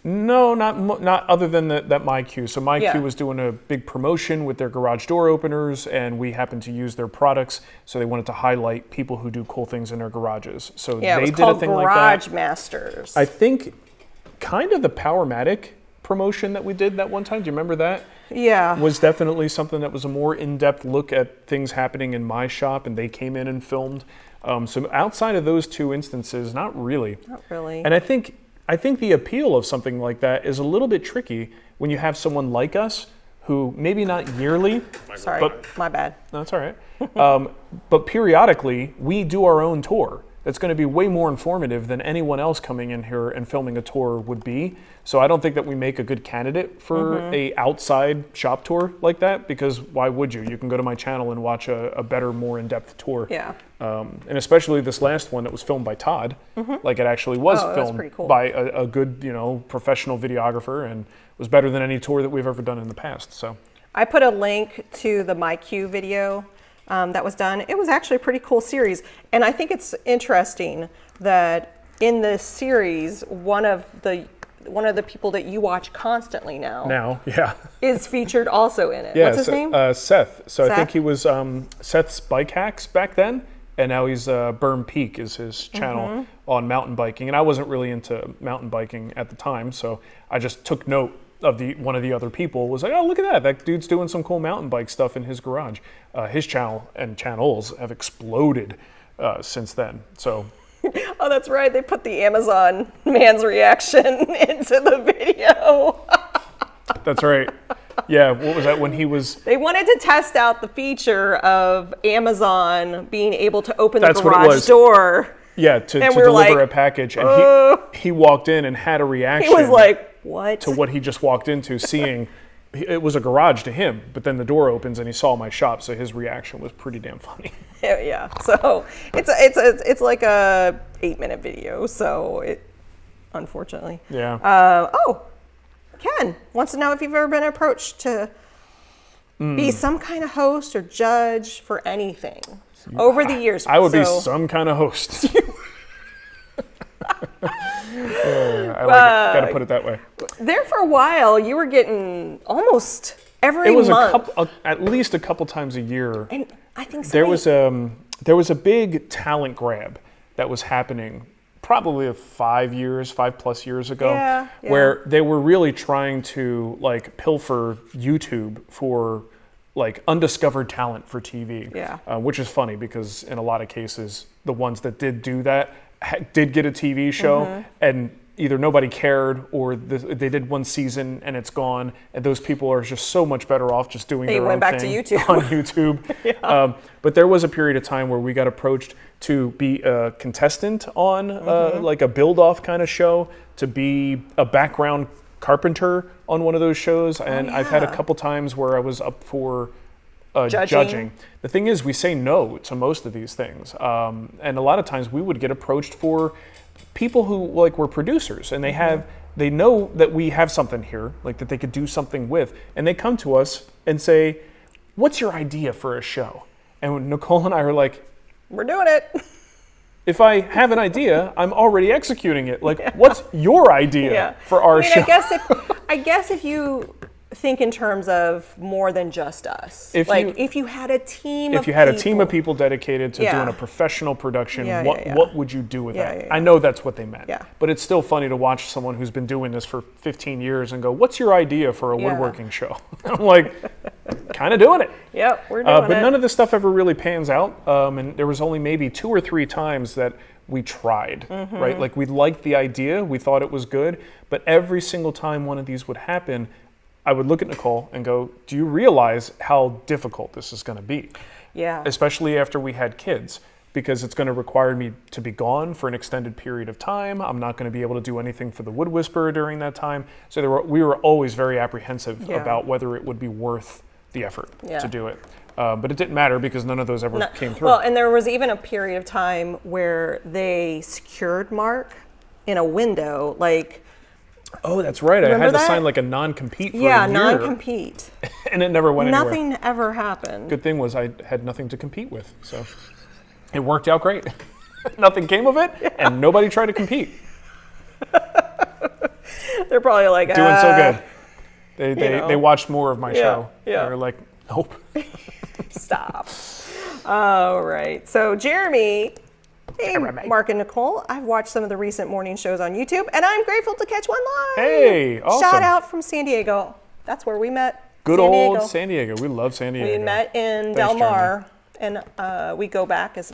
No, not other than that MyQ. So MyQ Yeah. was doing a big promotion with their garage door openers, and we happened to use their products. So they wanted to highlight people who do cool things in their garages. So Yeah, they it was did called a thing like Garage that. Masters. I think kind of the Powermatic promotion that we did that one time. Do you remember that? Yeah. Was definitely something that was a more in-depth look at things happening in my shop, and they came in and filmed. So outside of those two instances, not really. Not really. And I think the appeal of something like that is a little bit tricky when you have someone like us who maybe not yearly. Sorry, but, my bad. no, that's all right. But periodically, we do our own tour. That's going to be way more informative than anyone else coming in here and filming a tour would be. So I don't think that we make a good candidate for a outside shop tour like that, because why would you? You can go to my channel and watch a better, more in-depth tour. Yeah. And especially this last one that was filmed by Todd, like it actually was filmed pretty cool. by a good, professional videographer, and was better than any tour that we've ever done in the past. So I put a link to the MyQ video that was done. It was actually a pretty cool series. And I think it's interesting that in this series, one of the people that you watch constantly now yeah. is featured also in it. Yeah, What's his name? Seth. So I Seth? think he was Seth's Bike Hacks back then, and now he's Burn Peak is his channel on mountain biking. And I wasn't really into mountain biking at the time, so I just took note of one of the other people. Was like, oh, look at that dude's doing some cool mountain bike stuff in his garage. His channel and channels have exploded since then. So. Oh, that's right. They put the Amazon man's reaction into the video. That's right. Yeah, what was that when he was... They wanted to test out the feature of Amazon being able to open That's the what it garage was. door. Yeah, to And we were deliver like, a package. And he walked in and had a reaction. He was like, what? To what he just walked into, seeing... It was a garage to him, but then the door opens and he saw my shop, so his reaction was pretty damn funny. Yeah. So it's like a 8-minute video. So unfortunately. Yeah. Ken wants to know if you've ever been approached to be some kind of host or judge for anything over the years. I would be some kind of host. I like it. Got to put it that way. There for a while, you were getting almost every It was month. at least a couple times a year. And I think There was a big talent grab that was happening probably 5+ years ago, Yeah. where they were really trying to pilfer YouTube for undiscovered talent for TV. Yeah. Which is funny because in a lot of cases, the ones that did do that did get a TV show, and either nobody cared or they did one season and it's gone, and those people are just so much better off just doing their own back thing to YouTube. on YouTube. But there was a period of time where we got approached to be a contestant on a build-off kind of show, to be a background carpenter on one of those shows, and I've had a couple times where I was up for judging. The thing is, we say no to most of these things, and a lot of times we would get approached for people who were producers, and they know that we have something here, that they could do something with, and they come to us and say, "What's your idea for a show?" And Nicole and I are like, We're doing it. if I have an idea, I'm already executing it. What's your idea for our show? I guess if you think in terms of more than just us, if you had a team of people dedicated to doing a professional production, what would you do with that? Yeah. I know that's what they meant, Yeah. but it's still funny to watch someone who's been doing this for 15 years and go, "What's your idea for a woodworking show?" I'm like, kind of doing it. Yep, we're doing it. But none of this stuff ever really pans out, and there was only maybe 2 or 3 times that we tried, right? We liked the idea, we thought it was good, but every single time one of these would happen, I would look at Nicole and go, "Do you realize how difficult this is going to be?" Yeah. Especially after we had kids, because it's going to require me to be gone for an extended period of time. I'm not going to be able to do anything for the wood whisperer during that time. So we were always very apprehensive about whether it would be worth the effort to do it. But it didn't matter because none of those ever came through. Well, and there was even a period of time where they secured Marc in a window, like. Oh, that's right. I had to sign like a non-compete for a year. Yeah, non-compete. And it never went anywhere. Nothing ever happened. Good thing was I had nothing to compete with, so it worked out great. Nothing came of it, and nobody tried to compete. They're probably like, doing so good. They watched more of my show. Yeah. They were like, nope. Stop. All right. So Jeremy. Hey, Marc and Nicole, I've watched some of the recent morning shows on YouTube, and I'm grateful to catch one live. Hey, awesome. Shout out from San Diego. That's where we met. Good old San Diego. We love San Diego. We met in Del Mar, and we go back as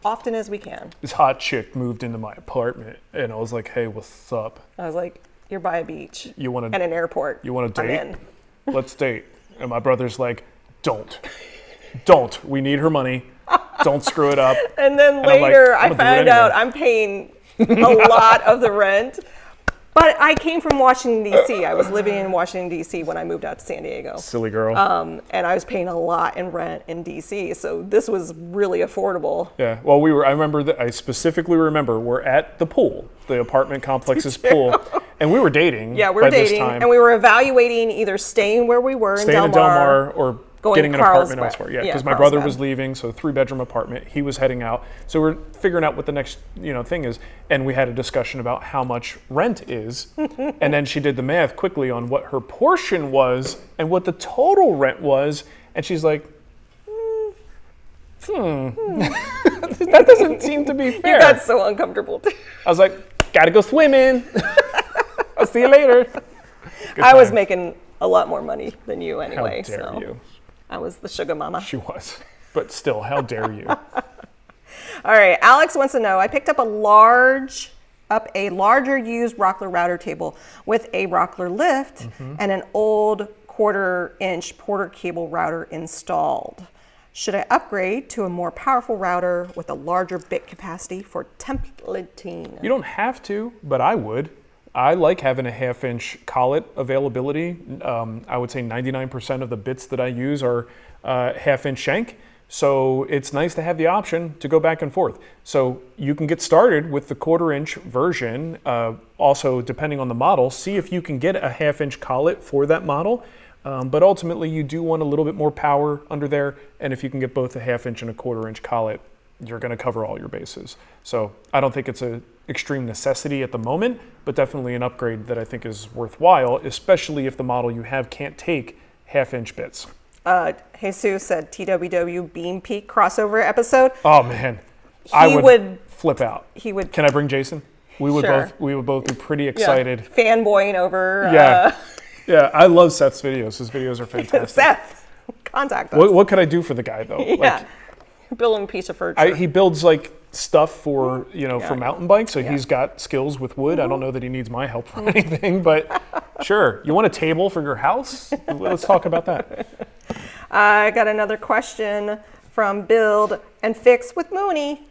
often as we can. This hot chick moved into my apartment, and I was like, hey, what's up? I was like, you're by a beach and an airport. You want to I'm date? in. Let's date. And my brother's like, don't. We need her money. Don't screw it up. And then later I found out I'm paying a lot of the rent. But I came from Washington, D.C. I was living in Washington, D.C. when I moved out to San Diego. Silly girl. And I was paying a lot in rent in D.C. So this was really affordable. Yeah. Well, I specifically remember we're at the pool, the apartment complex's pool. And we were dating. Yeah, we were dating. And we were evaluating either staying where we were in Del Mar or getting an apartment elsewhere. Yeah, because my brother was leaving, so 3-bedroom apartment. He was heading out. So we're figuring out what the next thing is. And we had a discussion about how much rent is. And then she did the math quickly on what her portion was and what the total rent was. And she's like, that doesn't seem to be fair. You got so uncomfortable. I was like, gotta go swimming. I'll see you later. I was making a lot more money than you anyway. How dare you? I was the sugar mama. She was. But still, how dare you? All right, Alex wants to know, I picked up a larger used Rockler router table with a Rockler lift and an old 1/4-inch Porter cable router installed. Should I upgrade to a more powerful router with a larger bit capacity for templating? You don't have to, but I would. I like having a 1/2-inch collet availability. I would say 99% of the bits that I use are 1/2-inch shank. So it's nice to have the option to go back and forth. So you can get started with the 1/4-inch version. Also, depending on the model, see if you can get a 1/2-inch collet for that model. But ultimately, you do want a little bit more power under there. And if you can get both a 1/2-inch and a 1/4-inch collet, you're going to cover all your bases. So I don't think it's an extreme necessity at the moment, but definitely an upgrade that I think is worthwhile, especially if the model you have can't take 1/2-inch bits. Jesus said TWW Beam Peak crossover episode. Oh man, I would flip out. He would. Can I bring Jason? We would both be pretty excited. Yeah. Fanboying over. Yeah, I love Seth's videos. His videos are fantastic. Seth, contact us. What could I do for the guy though? Yeah. Build him a piece of furniture. He builds like stuff for for mountain bikes, so he's got skills with wood. I don't know that he needs my help for anything, but sure. You want a table for your house? Let's talk about that. I got another question from Build and Fix with Mooney.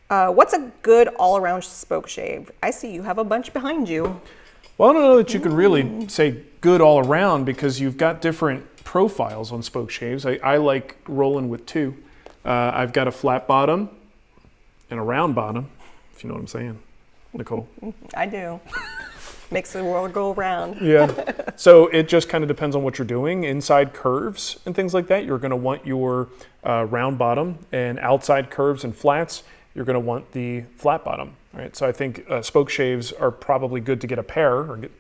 What's a good all-around Spokeshave? I see you have a bunch behind you. Well, I don't know that you can really say good all around because you've got different profiles on Spokeshaves. I like rolling with two. I've got a flat bottom and a round bottom, if you know what I'm saying, Nicole. I do. Makes the world go round. Yeah. So it just kind of depends on what you're doing. Inside curves and things like that, you're going to want your round bottom, and outside curves and flats, you're going to want the flat bottom. Right? So I think Spokeshaves are probably good to get a pair, or get,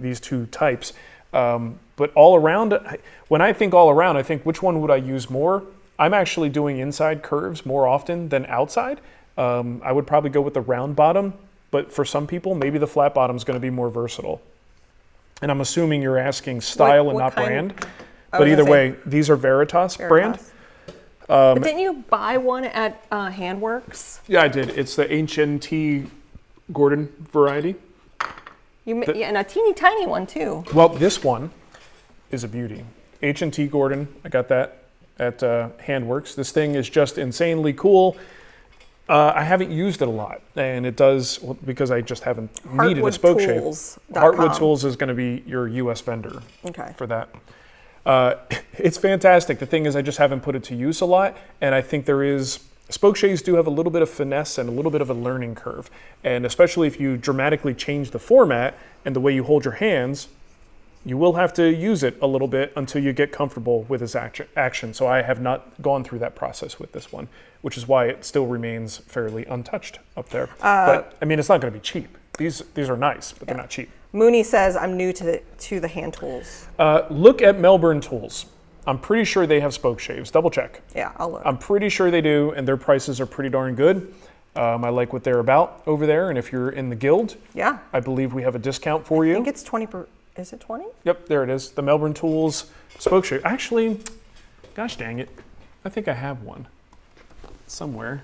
these two types. But all around, when I think all around, I think which one would I use more? I'm actually doing inside curves more often than outside. I would probably go with the round bottom, but for some people, maybe the flat bottom is going to be more versatile. And I'm assuming you're asking style and not brand. But either way, these are Veritas brand. But didn't you buy one at Handworks? Yeah, I did. It's the HNT Gordon variety. And a teeny tiny one too. Well, this one is a beauty. HNT Gordon, I got that. at Handworks. This thing is just insanely cool. I haven't used it a lot, and it does, well, because I just haven't needed a Spokeshave. Heartwood Tools is going to be your U.S. vendor for that. It's fantastic. The thing is, I just haven't put it to use a lot, and I think Spokeshaves do have a little bit of finesse and a little bit of a learning curve, and especially if you dramatically change the format and the way you hold your hands, you will have to use it a little bit until you get comfortable with its action. So I have not gone through that process with this one, which is why it still remains fairly untouched up there. But I mean, it's not going to be cheap. These are nice, but they're not cheap. Mooney says, I'm new to the hand tools. Look at Melbourne Tools. I'm pretty sure they have Spokeshaves. Double check. Yeah, I'll look. I'm pretty sure they do, and their prices are pretty darn good. I like what they're about over there, and if you're in the guild, I believe we have a discount for you. I think it's 20%. Is it 20? Yep, there it is. The Melbourne Tools Spokeshave. Actually, gosh dang it. I think I have one somewhere.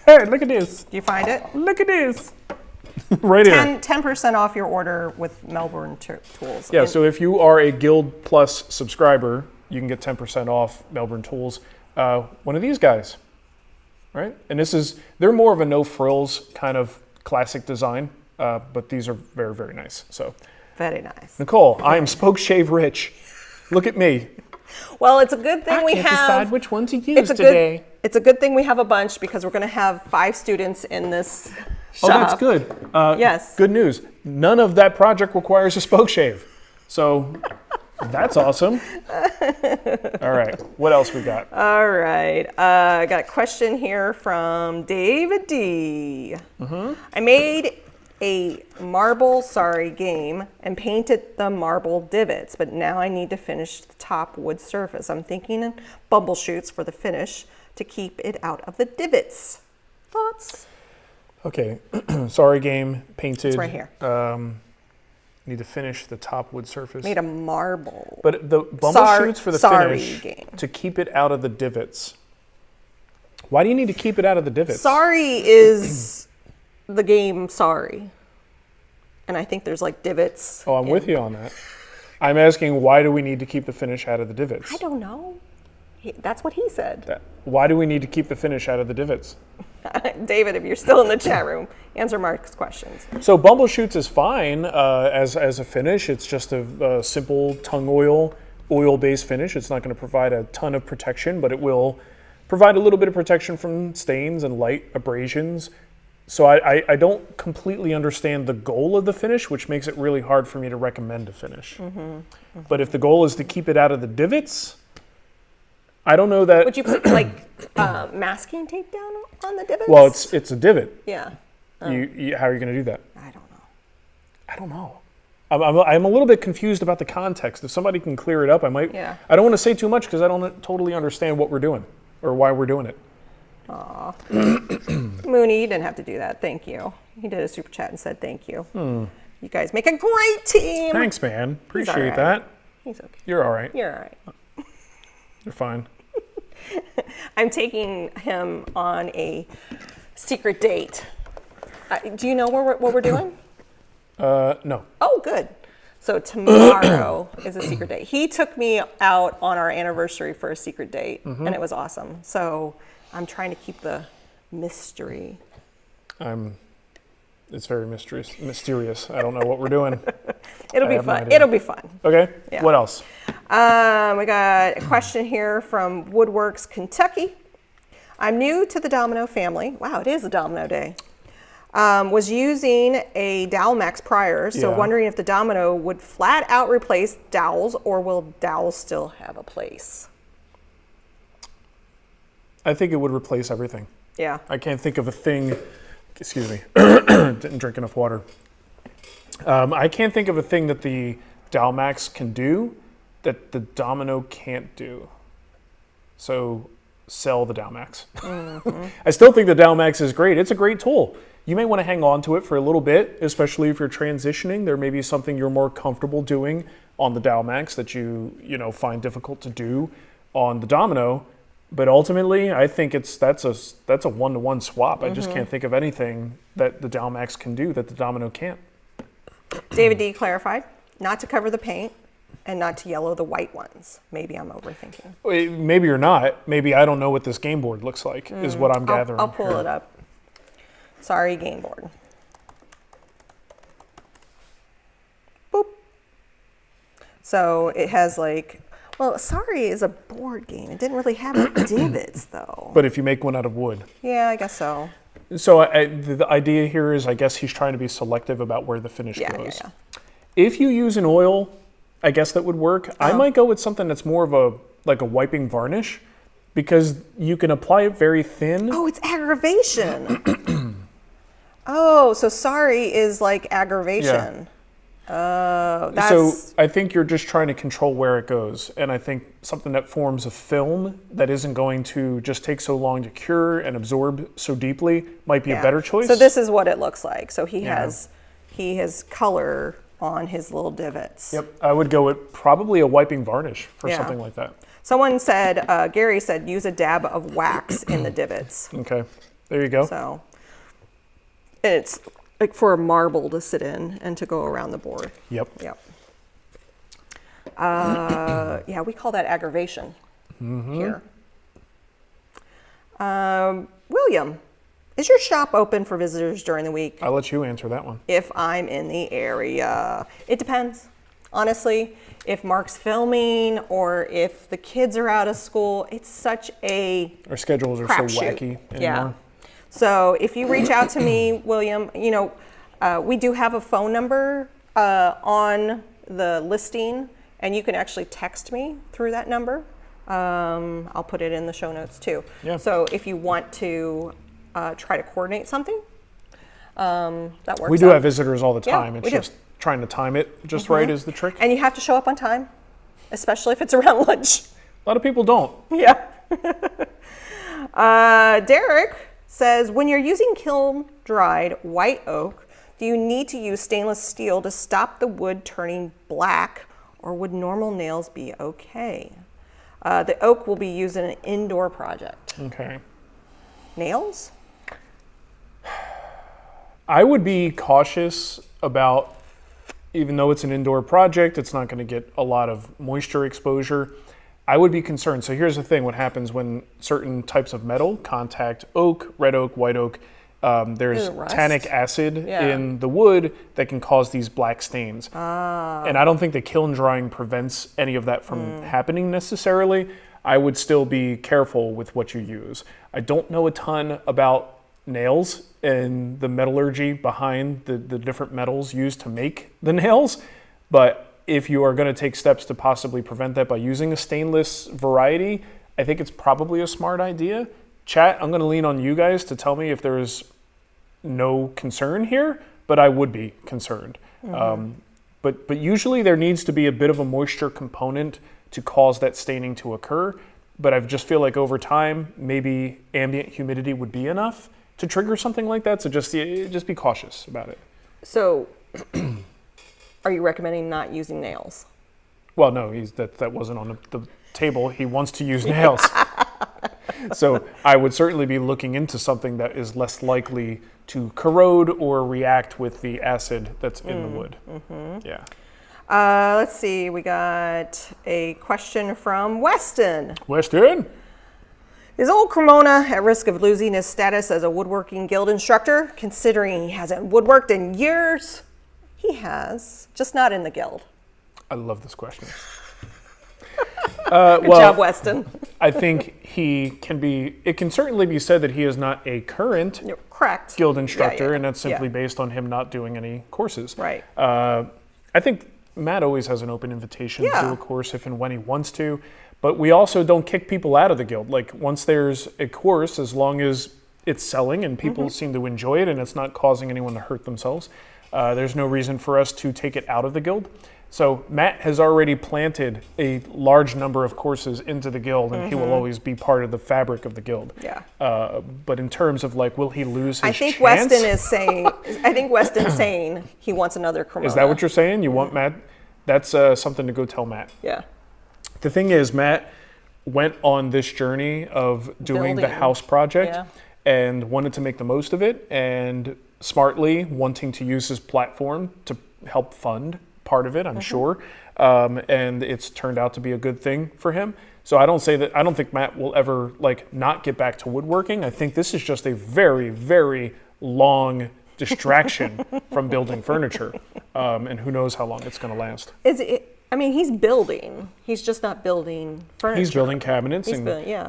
Hey, look at this. Do you find it? Look at this. Right here. 10% off your order with Melbourne Tools. Yeah, so if you are a Guild Plus subscriber, you can get 10% off Melbourne Tools. One of these guys, right? And they're more of a no frills kind of classic design, but these are very, very nice. So. Very nice. Nicole, I am Spokeshave rich. Look at me. Well, it's a good thing we have. I can't decide which one to use today. It's a good thing we have a bunch because we're going to have 5 students in this shop. Oh, that's good. Yes. Good news. None of that project requires a Spokeshave. So that's awesome. All right. What else we got? All right. I got a question here from David D. I made a marble game and painted the marble divots, but now I need to finish the top wood surface. I'm thinking bumble shoots for the finish to keep it out of the divots. Thoughts? Okay. Sorry game, painted. It's right here. Need to finish the top wood surface. Made a marble. But the bumble shoots for the finish to keep it out of the divots. Why do you need to keep it out of the divots? Sorry is the game Sorry. And I think there's like divots. Oh, I'm with you on that. I'm asking, why do we need to keep the finish out of the divots? I don't know. That's what he said. Why do we need to keep the finish out of the divots? David, if you're still in the chat room, answer Marc's questions. So bumble shoots is fine as a finish. It's just a simple tung oil-based finish. It's not going to provide a ton of protection, but it will provide a little bit of protection from stains and light abrasions. So I don't completely understand the goal of the finish, which makes it really hard for me to recommend a finish. But if the goal is to keep it out of the divots, I don't know that. Would you put like masking tape down on the divots? Well, it's a divot. Yeah. How are you going to do that? I don't know. I'm a little bit confused about the context. If somebody can clear it up, I might. Yeah. I don't want to say too much because I don't totally understand what we're doing or why we're doing it. Aw. Mooney, you didn't have to do that. Thank you. He did a super chat and said thank you. You guys make a great team. Thanks, man. Appreciate right. that. He's okay. You're all right. You're all right. You're fine. I'm taking him on a secret date. Do you know what we're doing? No. Oh, good. So tomorrow is a secret date. He took me out on our anniversary for a secret date, and it was awesome. So I'm trying to keep the mystery. It's very mysterious. I don't know what we're doing. It'll be fun. It'll be fun. Okay. Yeah. What else? We got a question here from Woodworks, Kentucky. I'm new to the Domino family. Wow, it is a Domino day. Was using a Dowel Max prior, so wondering if the Domino would flat out replace dowels, or will dowels still have a place? I think it would replace everything. Yeah. I can't think of a thing. Excuse me. Didn't drink enough water. I can't think of a thing that the Dowel Max can do that the Domino can't do. So sell the Dowel Max. I still think the Dowel Max is great. It's a great tool. You may want to hang on to it for a little bit, especially if you're transitioning. There may be something you're more comfortable doing on the Dowel Max that you find difficult to do on the Domino. But ultimately, I think that's a one-to-one swap. I just can't think of anything that the Dowel Max can do that the Domino can't. David D clarified, not to cover the paint, and not to yellow the white ones. Maybe I'm overthinking. Maybe you're not. Maybe I don't know what this game board looks like, is what I'm gathering. I'll pull it up. Sorry, game board. Boop. So it has like, well, Sorry is a board game. It didn't really have divots though. But if you make one out of wood. Yeah, I guess so. So the idea here is, I guess he's trying to be selective about where the finish goes. Yeah. If you use an oil, I guess that would work. I might go with something that's more of a wiping varnish, because you can apply it very thin. Oh, it's aggravation. Oh, so Sorry is like aggravation. Oh, that's... So I think you're just trying to control where it goes. And I think something that forms a film that isn't going to just take so long to cure and absorb so deeply might be a better choice. So this is what it looks like. So he has color on his little divots. Yep, I would go with probably a wiping varnish for something like that. Someone said, Gary said, use a dab of wax in the divots. Okay, there you go. So it's like for a marble to sit in and to go around the board. Yep. Yeah, we call that aggravation here. William, is your shop open for visitors during the week? I'll let you answer that one. If I'm in the area. It depends. Honestly, if Marc's filming or if the kids are out of school, it's such a Our schedules are so wacky anymore. Yeah. So if you reach out to me, William, we do have a phone number on the listing, and you can actually text me through that number. I'll put it in the show notes too. Yeah. So if you want to try to coordinate something, that works. We do out. have visitors all the time. Yeah, It's we do. just trying to time it just right is the trick. And you have to show up on time, especially if it's around lunch. A lot of people don't. Yeah. Derek says, when you're using kiln dried white oak, do you need to use stainless steel to stop the wood turning black, or would normal nails be okay? The oak will be used in an indoor project. Okay. Nails? I would be cautious about, even though it's an indoor project, it's not going to get a lot of moisture exposure. I would be concerned. So here's the thing, what happens when certain types of metal contact oak, red oak, white oak, there's tannic acid in the wood that can cause these black stains. And I don't think the kiln drying prevents any of that from happening necessarily. I would still be careful with what you use. I don't know a ton about nails and the metallurgy behind the different metals used to make the nails, but if you are going to take steps to possibly prevent that by using a stainless variety, I think it's probably a smart idea. Chat, I'm going to lean on you guys to tell me if there's no concern here, but I would be concerned. But usually there needs to be a bit of a moisture component to cause that staining to occur. But I just feel like over time, maybe ambient humidity would be enough to trigger something like that. So just be cautious about it. So are you recommending not using nails? Well, no, that wasn't on the table. He wants to use nails. So I would certainly be looking into something that is less likely to corrode or react with the acid that's in the wood. Yeah. Let's see, we got a question from Weston. Weston? Is old Cremona at risk of losing his status as a woodworking guild instructor, considering he hasn't woodworked in years? He has, just not in the guild. I love this question. Good job, Weston. I think it can certainly be said that he is not a current Correct. guild instructor, and that's simply based on him not doing any courses. Right. I think Matt always has an open invitation to do a course if and when he wants to, but we also don't kick people out of the guild. Like, once there's a course, as long as it's selling and people seem to enjoy it and it's not causing anyone to hurt themselves, there's no reason for us to take it out of the guild. So Matt has already planted a large number of courses into the guild, and he will always be part of the fabric of the guild. Yeah. But in terms of will he lose his I think chance? Weston's saying he wants another Cremona. Is that what you're saying? You want Matt? That's something to go tell Matt. Yeah. The thing is, Matt went on this journey of doing the house project and wanted to make the most of it, and smartly wanting to use his platform to help fund part of it, I'm sure. And it's turned out to be a good thing for him. So I don't think Matt will ever like not get back to woodworking. I think this is just a very, very long distraction from building furniture. And who knows how long it's going to last. He's building. He's just not building furniture. He's building cabinets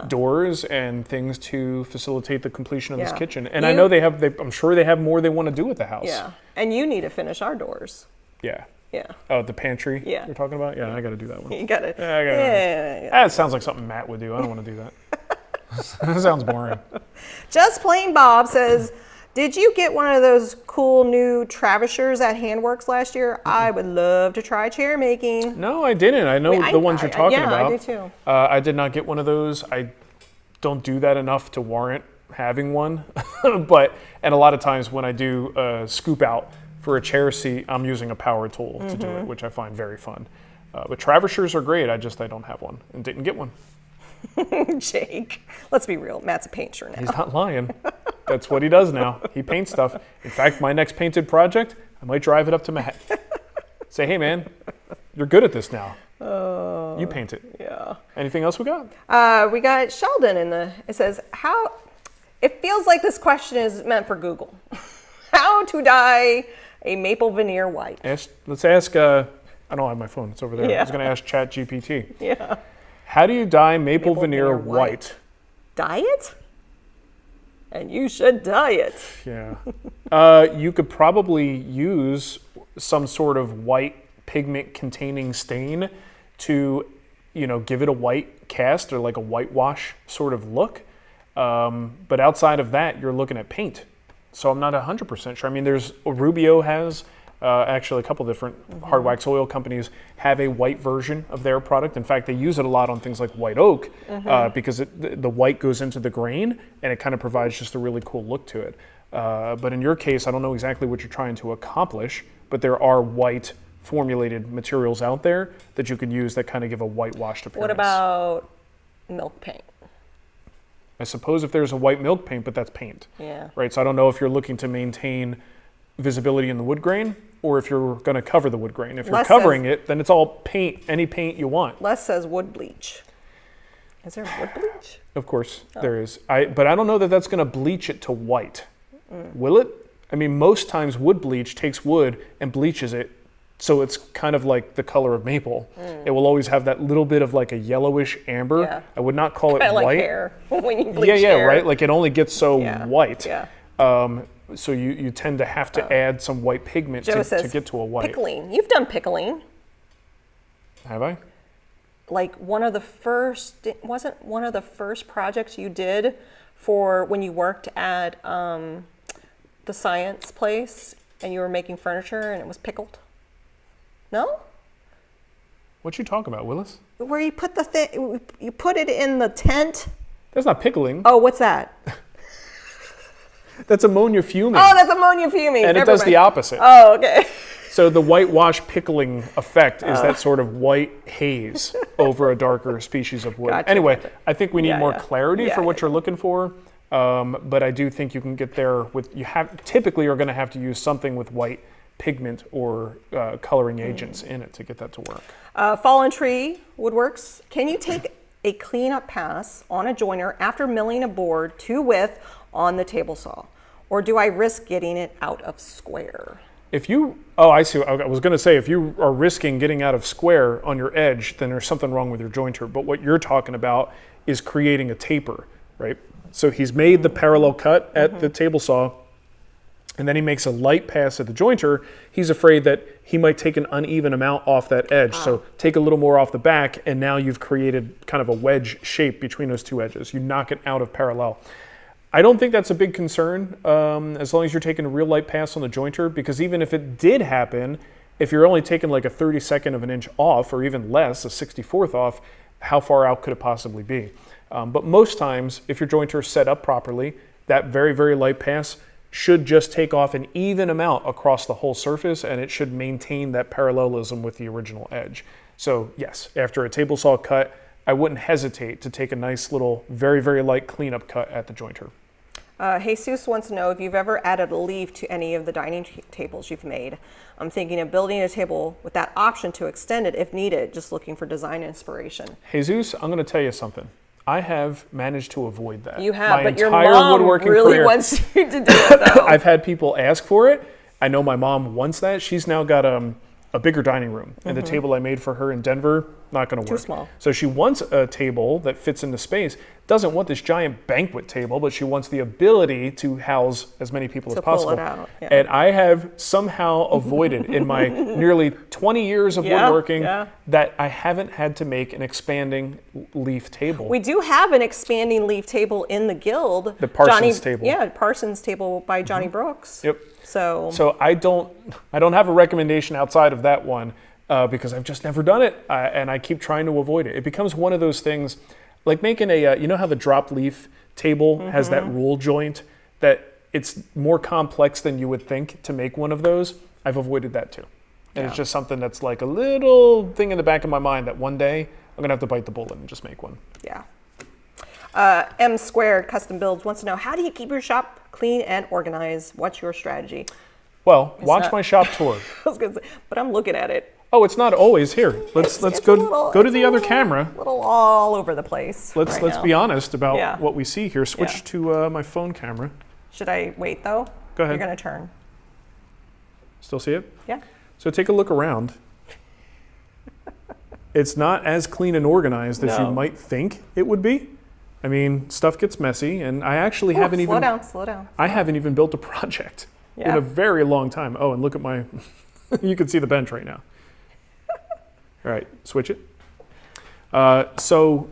doors and things to facilitate the completion of this kitchen. And I know I'm sure they have more they want to do with the house. Yeah. And you need to finish our doors. Yeah. Yeah. Oh, the pantry you're talking about? Yeah, I got to do that one. You got it. Yeah. That sounds like something Matt would do. I don't want to do that. That sounds boring. Just Plain Bob says, did you get one of those cool new travishers at Handworks last year? I would love to try chair making. No, I didn't. I know the ones you're talking about. Yeah, I do too. I did not get one of those. I don't do that enough to warrant having one. And a lot of times when I do a scoop out for a chair seat, I'm using a power tool to do it, which I find very fun. But travishers are great. I don't have one and didn't get one. Jake, let's be real. Matt's a painter now. He's not lying. That's what he does now. He paints stuff. In fact, my next painted project, I might drive it up to Matt. Say, hey man, you're good at this now. You paint it. Yeah. Anything else we got? We got Sheldon it says, it feels like this question is meant for Google. How to dye a maple veneer white. Let's ask, I don't have my phone, it's over there. Yeah. I was going to ask ChatGPT. Yeah. How do you dye maple veneer white? Dye it? And you should dye it. Yeah. You could probably use some sort of white pigment containing stain to, give it a white cast or like a whitewash sort of look. But outside of that, you're looking at paint. So I'm not 100% sure. I mean, Rubio has, actually a couple different hard wax oil companies have a white version of their product. In fact, they use it a lot on things like white oak because the white goes into the grain and it kind of provides just a really cool look to it. But in your case, I don't know exactly what you're trying to accomplish, but there are white formulated materials out there that you can use that kind of give a whitewashed appearance. What about milk paint? I suppose if there's a white milk paint, but that's paint. Yeah. Right, so I don't know if you're looking to maintain visibility in the wood grain or if you're going to cover the wood grain. If you're covering it, then it's all paint, any paint you want. Les says wood bleach. Is there wood bleach? Of course, there is. But I don't know that that's going to bleach it to white. Will it? I mean, most times wood bleach takes wood and bleaches it so it's kind of like the color of maple. It will always have that little bit of like a yellowish amber. Yeah. I would not call it like white. Hair when you bleach hair. Right? Like it only gets so white. Yeah. So you tend to have to add some white pigment to get to a white. Pickling. You've done pickling. Have I? Like wasn't one of the first projects you did for when you worked at the science place and you were making furniture and it was pickled? No? What you talking about, Willis? Where you put you put it in the tent? That's not pickling. Oh, what's that? That's ammonia fuming. Oh, that's ammonia fuming. And it does the opposite. Oh, okay. So the whitewash pickling effect is that sort of white haze over a darker species of wood. Gotcha, Anyway, gotcha. I think we need more clarity for what yeah. you're looking for. But I do think you can get there with, typically you're going to have to use something with white pigment or coloring agents in it to get that to work. Fallen Tree Woodworks, can you take a cleanup pass on a joiner after milling a board to width on the table saw? Or do I risk getting it out of square? I see. I was going to say, if you are risking getting out of square on your edge, then there's something wrong with your jointer. But what you're talking about is creating a taper, right? So he's made the parallel cut at the table saw, and then he makes a light pass at the jointer. He's afraid that he might take an uneven amount off that edge. So take a little more off the back, and now you've created kind of a wedge shape between those two edges. You knock it out of parallel. I don't think that's a big concern as long as you're taking a real light pass on the jointer, because even if it did happen, if you're only taking like a 32nd of an inch off or even less, a 64th off, how far out could it possibly be? But most times, if your jointer is set up properly, that very, very light pass should just take off an even amount across the whole surface, and it should maintain that parallelism with the original edge. So yes, after a table saw cut, I wouldn't hesitate to take a nice little, very, very light cleanup cut at the jointer. Jesus wants to know if you've ever added a leaf to any of the dining tables you've made. I'm thinking of building a table with that option to extend it if needed, just looking for design inspiration. Jesus, I'm going to tell you something. I have managed to avoid that. You have, my but your entire mom woodworking really career. wants you to do it, though. I've had people ask for it. I know my mom wants that. She's now got a bigger dining room, and the table I made for her in Denver, not going to work. Too small. So she wants a table that fits into space. Doesn't want this giant banquet table, but she wants the ability to house as many people as pull possible. it out, yeah. And I have somehow avoided in my nearly 20 years of woodworking that I haven't had to make an expanding leaf table. We do have an expanding leaf table in the guild. The Parsons table. Yeah, Parsons table by Johnny Brooks. Yep. So I don't have a recommendation outside of that one because I've just never done it, and I keep trying to avoid it. It becomes one of those things, like making a you know how the drop leaf table has that roll joint, that it's more complex than you would think to make one of those. I've avoided that too, and it's just something that's like a little thing in the back of my mind that one day I'm gonna have to bite the bullet and just make one. Yeah. M Squared Custom Builds wants to know, how do you keep your shop clean and organized? What's your strategy? Well, watch my shop tour. I was gonna say, but I'm looking at it. Oh, it's not always here. Let's go to the other camera. Little all over the place. Let's now. be honest about Yeah. what we see here. Switch to my phone camera. Should I wait though? Go ahead. You're gonna turn. Still see it? Yeah. So take a look around. It's not as clean and organized as you might think it would be. I mean, stuff gets messy, and I actually haven't even... Slow down. I haven't even built a project in a very long time. Oh, and look at my... you can see the bench right now. All right, switch it. So,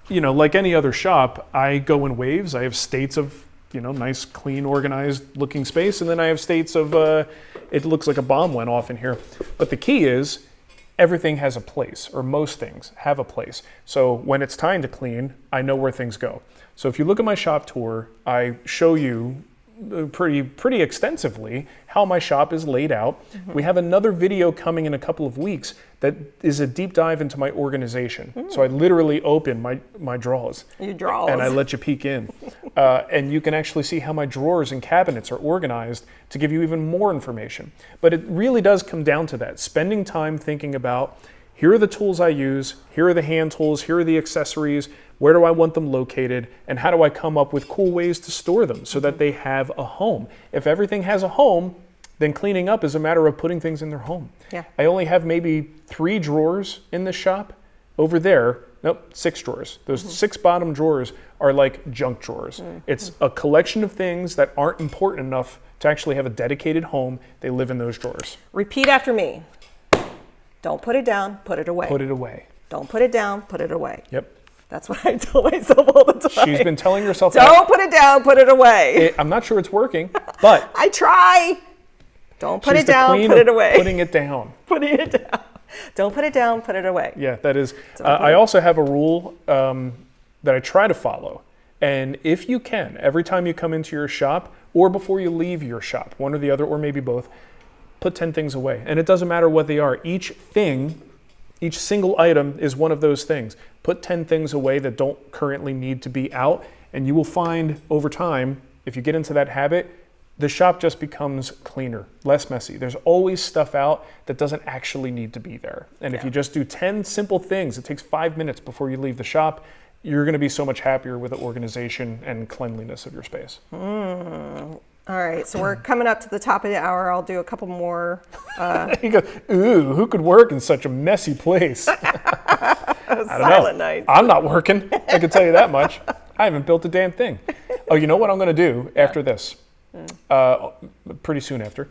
you know, like any other shop, I go in waves. I have states of, you know, nice, clean, organized looking space, and then I have states of, it looks like a bomb went off in here. But the key is, everything has a place, or most things have a place. So when it's time to clean, I know where things go. So if you look at my shop tour, I show you pretty extensively how my shop is laid out. We have another video coming in a couple of weeks that is a deep dive into my organization. So I literally open my drawers. Your drawers. And I let you peek in. And you can actually see how my drawers and cabinets are organized to give you even more information. But it really does come down to that, spending time thinking about, here are the tools I use, here are the hand tools, here are the accessories, where do I want them located, and how do I come up with cool ways to store them so that they have a home. If everything has a home, then cleaning up is a matter of putting things in their home. Yeah. I only have maybe 3 drawers in the shop. Over there, nope, 6 drawers. Those 6 bottom drawers are like junk drawers. It's a collection of things that aren't important enough to actually have a dedicated home. They live in those drawers. Repeat after me. Don't put it down, put it away. Put it away. Don't put it down, put it away. Yep. That's what I tell myself all the time. She's been telling herself Don't put it down, put it away. I'm not sure it's working, but I try. Don't put she's it down, the queen put of it away. putting it down. Putting it down. Don't put it down, put it away. Yeah, that is. I also have a rule that I try to follow. And if you can, every time you come into your shop or before you leave your shop, one or the other, or maybe both, put 10 things away. And it doesn't matter what they are. Each single item is one of those things. Put 10 things away that don't currently need to be out, and you will find over time, if you get into that habit, the shop just becomes cleaner, less messy. There's always stuff out that doesn't actually need to be there. And if you just do 10 simple things, it takes 5 minutes before you leave the shop, you're gonna be so much happier with the organization and cleanliness of your space. All right, so we're coming up to the top of the hour. I'll do a couple more. You go, ooh, who could work in such a messy place? I don't Silent know. nights. I'm not working, I can tell you that much. I haven't built a damn thing. Oh, you know what I'm gonna do after this? Pretty soon after.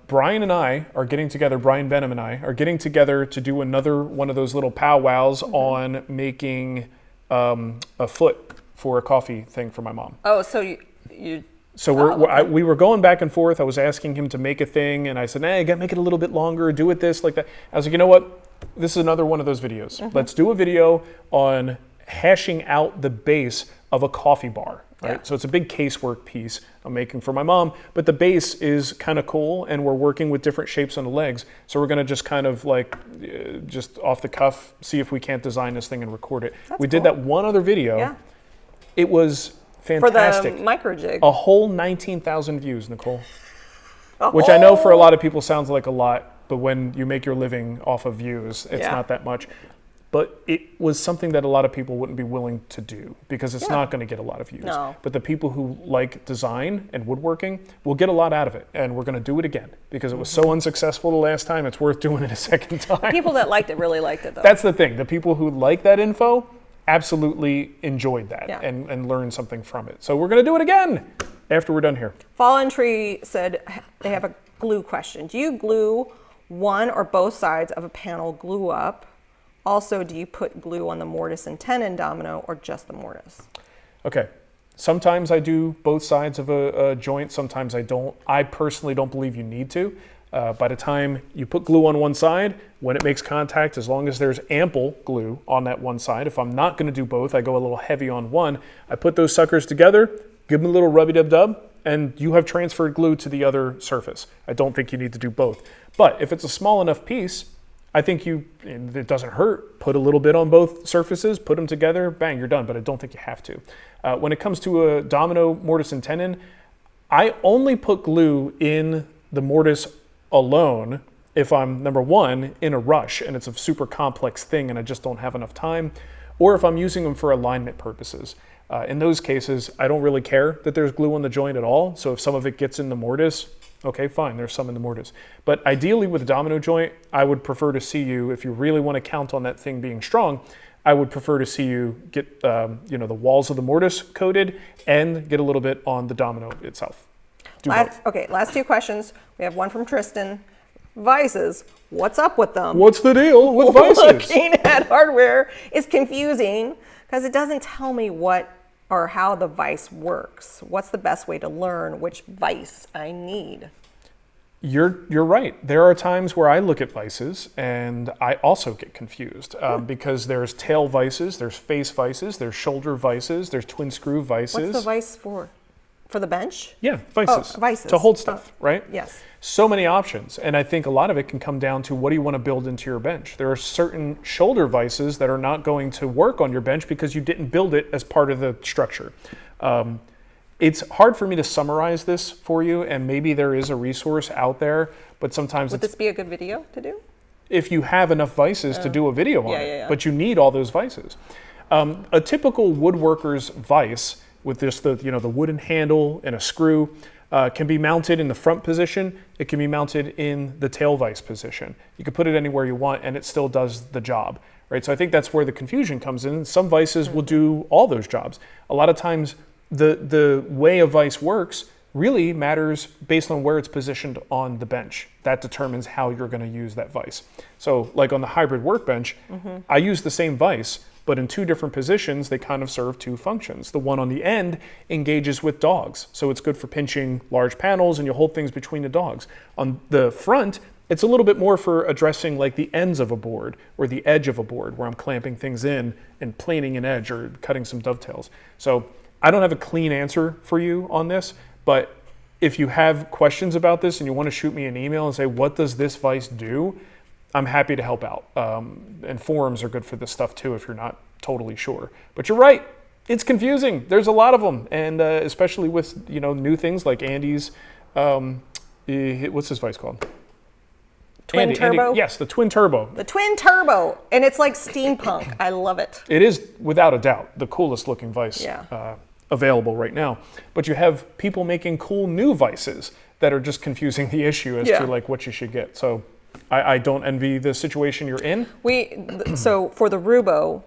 Brian and I are getting together, Brian Benham and I are getting together to do another one of those little powwows on making a foot for a coffee thing for my mom. Oh, so you So we were going back and forth. I was asking him to make a thing, and I said, "Hey, make it a little bit longer. Do it this, like that." I was like, "You know what? This is another one of those videos. Let's do a video on hashing out the base of a coffee bar." Right? Yeah. So it's a big casework piece I'm making for my mom, but the base is kind of cool, and we're working with different shapes on the legs. So we're gonna just kind of like, just off the cuff, see if we can't design this thing and record it. We did that one other video. Yeah. It was Fantastic. For the micro jig. A whole 19,000 views, Nicole. Which I know for a lot of people sounds like a lot, but when you make your living off of views, it's not that much. But it was something that a lot of people wouldn't be willing to do because it's not going to get a lot of views. No. But the people who like design and woodworking will get a lot out of it. And we're going to do it again because it was so unsuccessful the last time, it's worth doing it a second time. People that liked it really liked it, though. That's the thing. The people who like that info absolutely enjoyed that and learned something from it. So we're going to do it again after we're done here. Fallen Tree said they have a glue question. Do you glue one or both sides of a panel glue up? Also, do you put glue on the mortise and tenon domino or just the mortise? Okay. Sometimes I do both sides of a joint. Sometimes I don't. I personally don't believe you need to. By the time you put glue on one side, when it makes contact, as long as there's ample glue on that one side, if I'm not going to do both, I go a little heavy on one. I put those suckers together, give them a little rubby-dub-dub, and you have transferred glue to the other surface. I don't think you need to do both. But if it's a small enough piece, I think it doesn't hurt. Put a little bit on both surfaces, put them together, bang, you're done. But I don't think you have to. When it comes to a domino, mortise, and tenon, I only put glue in the mortise alone if I'm, number one, in a rush and it's a super complex thing and I just don't have enough time, or if I'm using them for alignment purposes. In those cases, I don't really care that there's glue on the joint at all. So if some of it gets in the mortise, okay, fine, there's some in the mortise. But ideally with a domino joint, I would prefer to see you, if you really want to count on that thing being strong, I would prefer to see you get the walls of the mortise coated and get a little bit on the domino itself. Last two questions. We have one from Tristan. Vises, what's up with them? What's the deal with vises? Looking at hardware is confusing because it doesn't tell me what or how the vise works. What's the best way to learn which vise I need? You're right. There are times where I look at vises and I also get confused because there's tail vises, there's face vises, there's shoulder vises, there's twin screw vises. What's the vise for? For the bench? Yeah, vises. Oh, vises. To hold stuff, right? Yes. So many options. And I think a lot of it can come down to what do you want to build into your bench? There are certain shoulder vises that are not going to work on your bench because you didn't build it as part of the structure. It's hard for me to summarize this for you, and maybe there is a resource out there, but sometimes Would this be a good video to do? If you have enough vises to do a video on it, but you need all those vises. A typical woodworker's vise with just the wooden handle and a screw can be mounted in the front position. It can be mounted in the tail vise position. You can put it anywhere you want and it still does the job, right? So I think that's where the confusion comes in. Some vises will do all those jobs. A lot of times the way a vise works really matters based on where it's positioned on the bench. That determines how you're going to use that vise. So like on the hybrid workbench, I use the same vise, but in two different positions, they kind of serve two functions. The one on the end engages with dogs, so it's good for pinching large panels and you hold things between the dogs. On the front, it's a little bit more for addressing like the ends of a board or the edge of a board where I'm clamping things in and planing an edge or cutting some dovetails. So I don't have a clean answer for you on this, but if you have questions about this and you want to shoot me an email and say, what does this vise do? I'm happy to help out. And forums are good for this stuff too if you're not totally sure. But you're right, it's confusing. There's a lot of them, and especially with new things like Andy's, what's this vise called? Twin turbo? Andy, yes, the twin turbo. The twin turbo, and it's like steampunk. I love it. It is, without a doubt, the coolest looking vise available right now. But you have people making cool new vices that are just confusing the issue as to like what you should get. So I don't envy the situation you're in. So for the Rubo,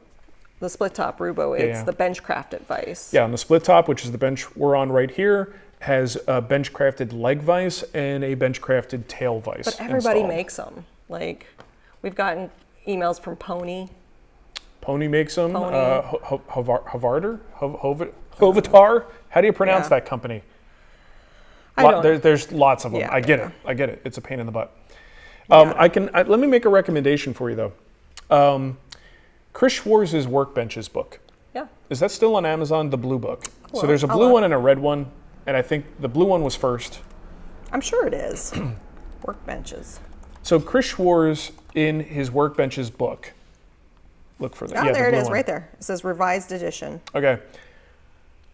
the split top Rubo, it's the bench crafted vise. Yeah, and the split top, which is the bench we're on right here, has a bench crafted leg vise and a bench crafted tail vise. But everybody makes them. Like we've gotten emails from Pony. Pony makes them. Pony. Hovitar. How do you pronounce that company? There's lots of them. Yeah, I get it. It's a pain in the butt. Let me make a recommendation for you though. Chris Schwarz's Workbench's book. Yeah. Is that still on Amazon? The blue book. Well, so there's a blue one and a red one, and I think the blue one was first. I'm sure it is. Workbenches. So Chris Schwarz in his Workbench's book. Look for that. Oh, there it is, right there. It says revised edition. Okay.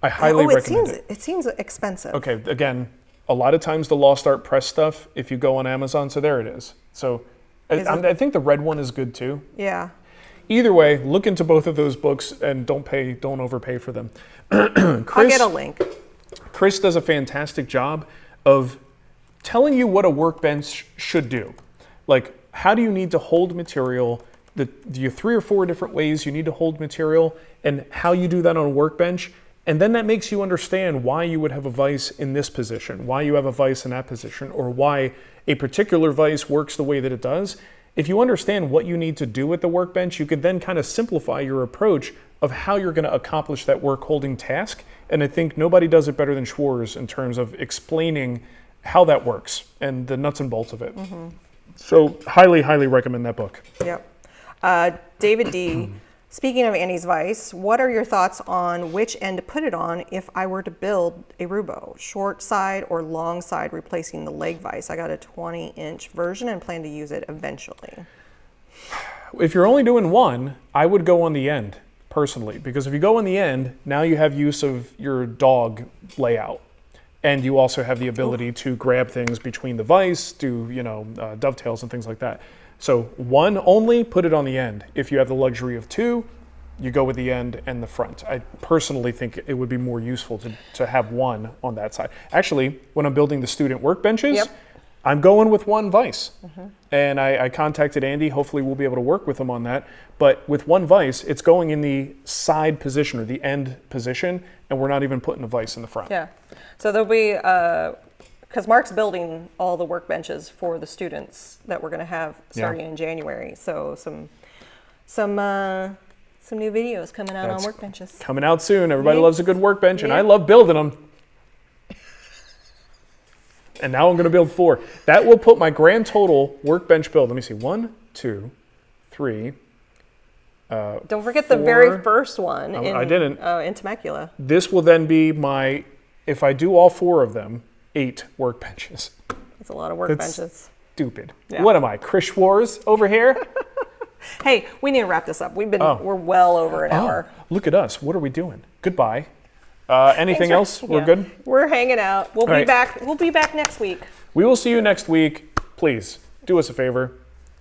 I highly recommend it. It seems expensive. Okay, again, a lot of times the Lost Art Press stuff, if you go on Amazon, so there it is. So I think the red one is good too. Yeah. Either way, look into both of those books and don't overpay for them. I'll get a link. Chris does a fantastic job of telling you what a workbench should do. Like, how do you need to hold material, the 3 or 4 different ways you need to hold material, and how you do that on a workbench. And then that makes you understand why you would have a vise in this position, why you have a vise in that position, or why a particular vise works the way that it does. If you understand what you need to do with the workbench, you could then kind of simplify your approach of how you're going to accomplish that work holding task. And I think nobody does it better than Schwarz in terms of explaining how that works and the nuts and bolts of it. Mm-hmm. So highly, highly recommend that book. Yep. David D., speaking of Annie's vise, what are your thoughts on which end to put it on if I were to build a Roubo? Short side or long side replacing the leg vise? I got a 20-inch version and plan to use it eventually. If you're only doing one, I would go on the end, personally, because if you go on the end, now you have use of your dog layout. And you also have the ability to grab things between the vise, do dovetails and things like that. So one only, put it on the end. If you have the luxury of two, you go with the end and the front. I personally think it would be more useful to have one on that side. Actually, when I'm building the student workbenches, I'm going with one vise. Mm-hmm. And I contacted Andy. Hopefully we'll be able to work with him on that. But with one vise, it's going in the side position or the end position, and we're not even putting a vise in the front. Yeah. So there'll be, because Marc's building all the workbenches for the students that we're going to have starting in January. So some new videos coming out on workbenches. Coming out soon. Everybody loves a good workbench, and I love building them. And now I'm going to build 4. That will put my grand total workbench build. Let me see. 1, 2, 3. Don't forget 4. the very first one. I didn't. In Temecula. This will then be my, if I do all 4 of them, 8 workbenches. That's a lot of workbenches. That's stupid. Yeah. What am I, Chris Schwarz over here? Hey, we need to wrap this up. We're well over an hour. Look at us. What are we doing? Goodbye. Anything else? We're good? We're hanging out. We'll be back. We'll be back next week. We will see you next week. Please do us a favor.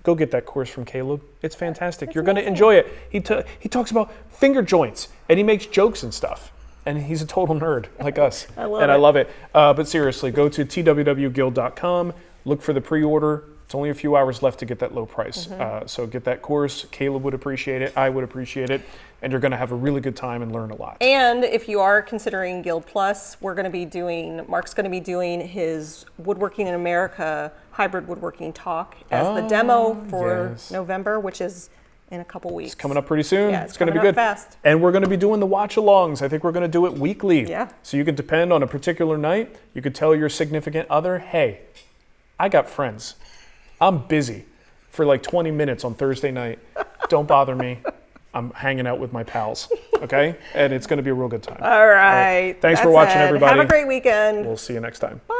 Go get that course from Caleb. It's fantastic. You're going to enjoy it. He talks about finger joints and he makes jokes and stuff. And he's a total nerd like us. I love it. But seriously, go to twwguild.com. Look for the pre-order. It's only a few hours left to get that low price. Mm-hmm. So get that course. Caleb would appreciate it. I would appreciate it. And you're going to have a really good time and learn a lot. And if you are considering Guild Plus, Marc's going to be doing his Woodworking in America hybrid woodworking talk as the demo for November, which is in a couple weeks. It's coming up pretty soon. Yeah, it's going to be good. Fast. And we're going to be doing the watch-alongs. I think we're going to do it weekly. Yeah. So you can depend on a particular night. You could tell your significant other, hey, I got friends. I'm busy for like 20 minutes on Thursday night. Don't bother me. I'm hanging out with my pals, okay? And it's going to be a real good time. All right. Thanks for watching, everybody. Have a great weekend. We'll see you next time. Bye.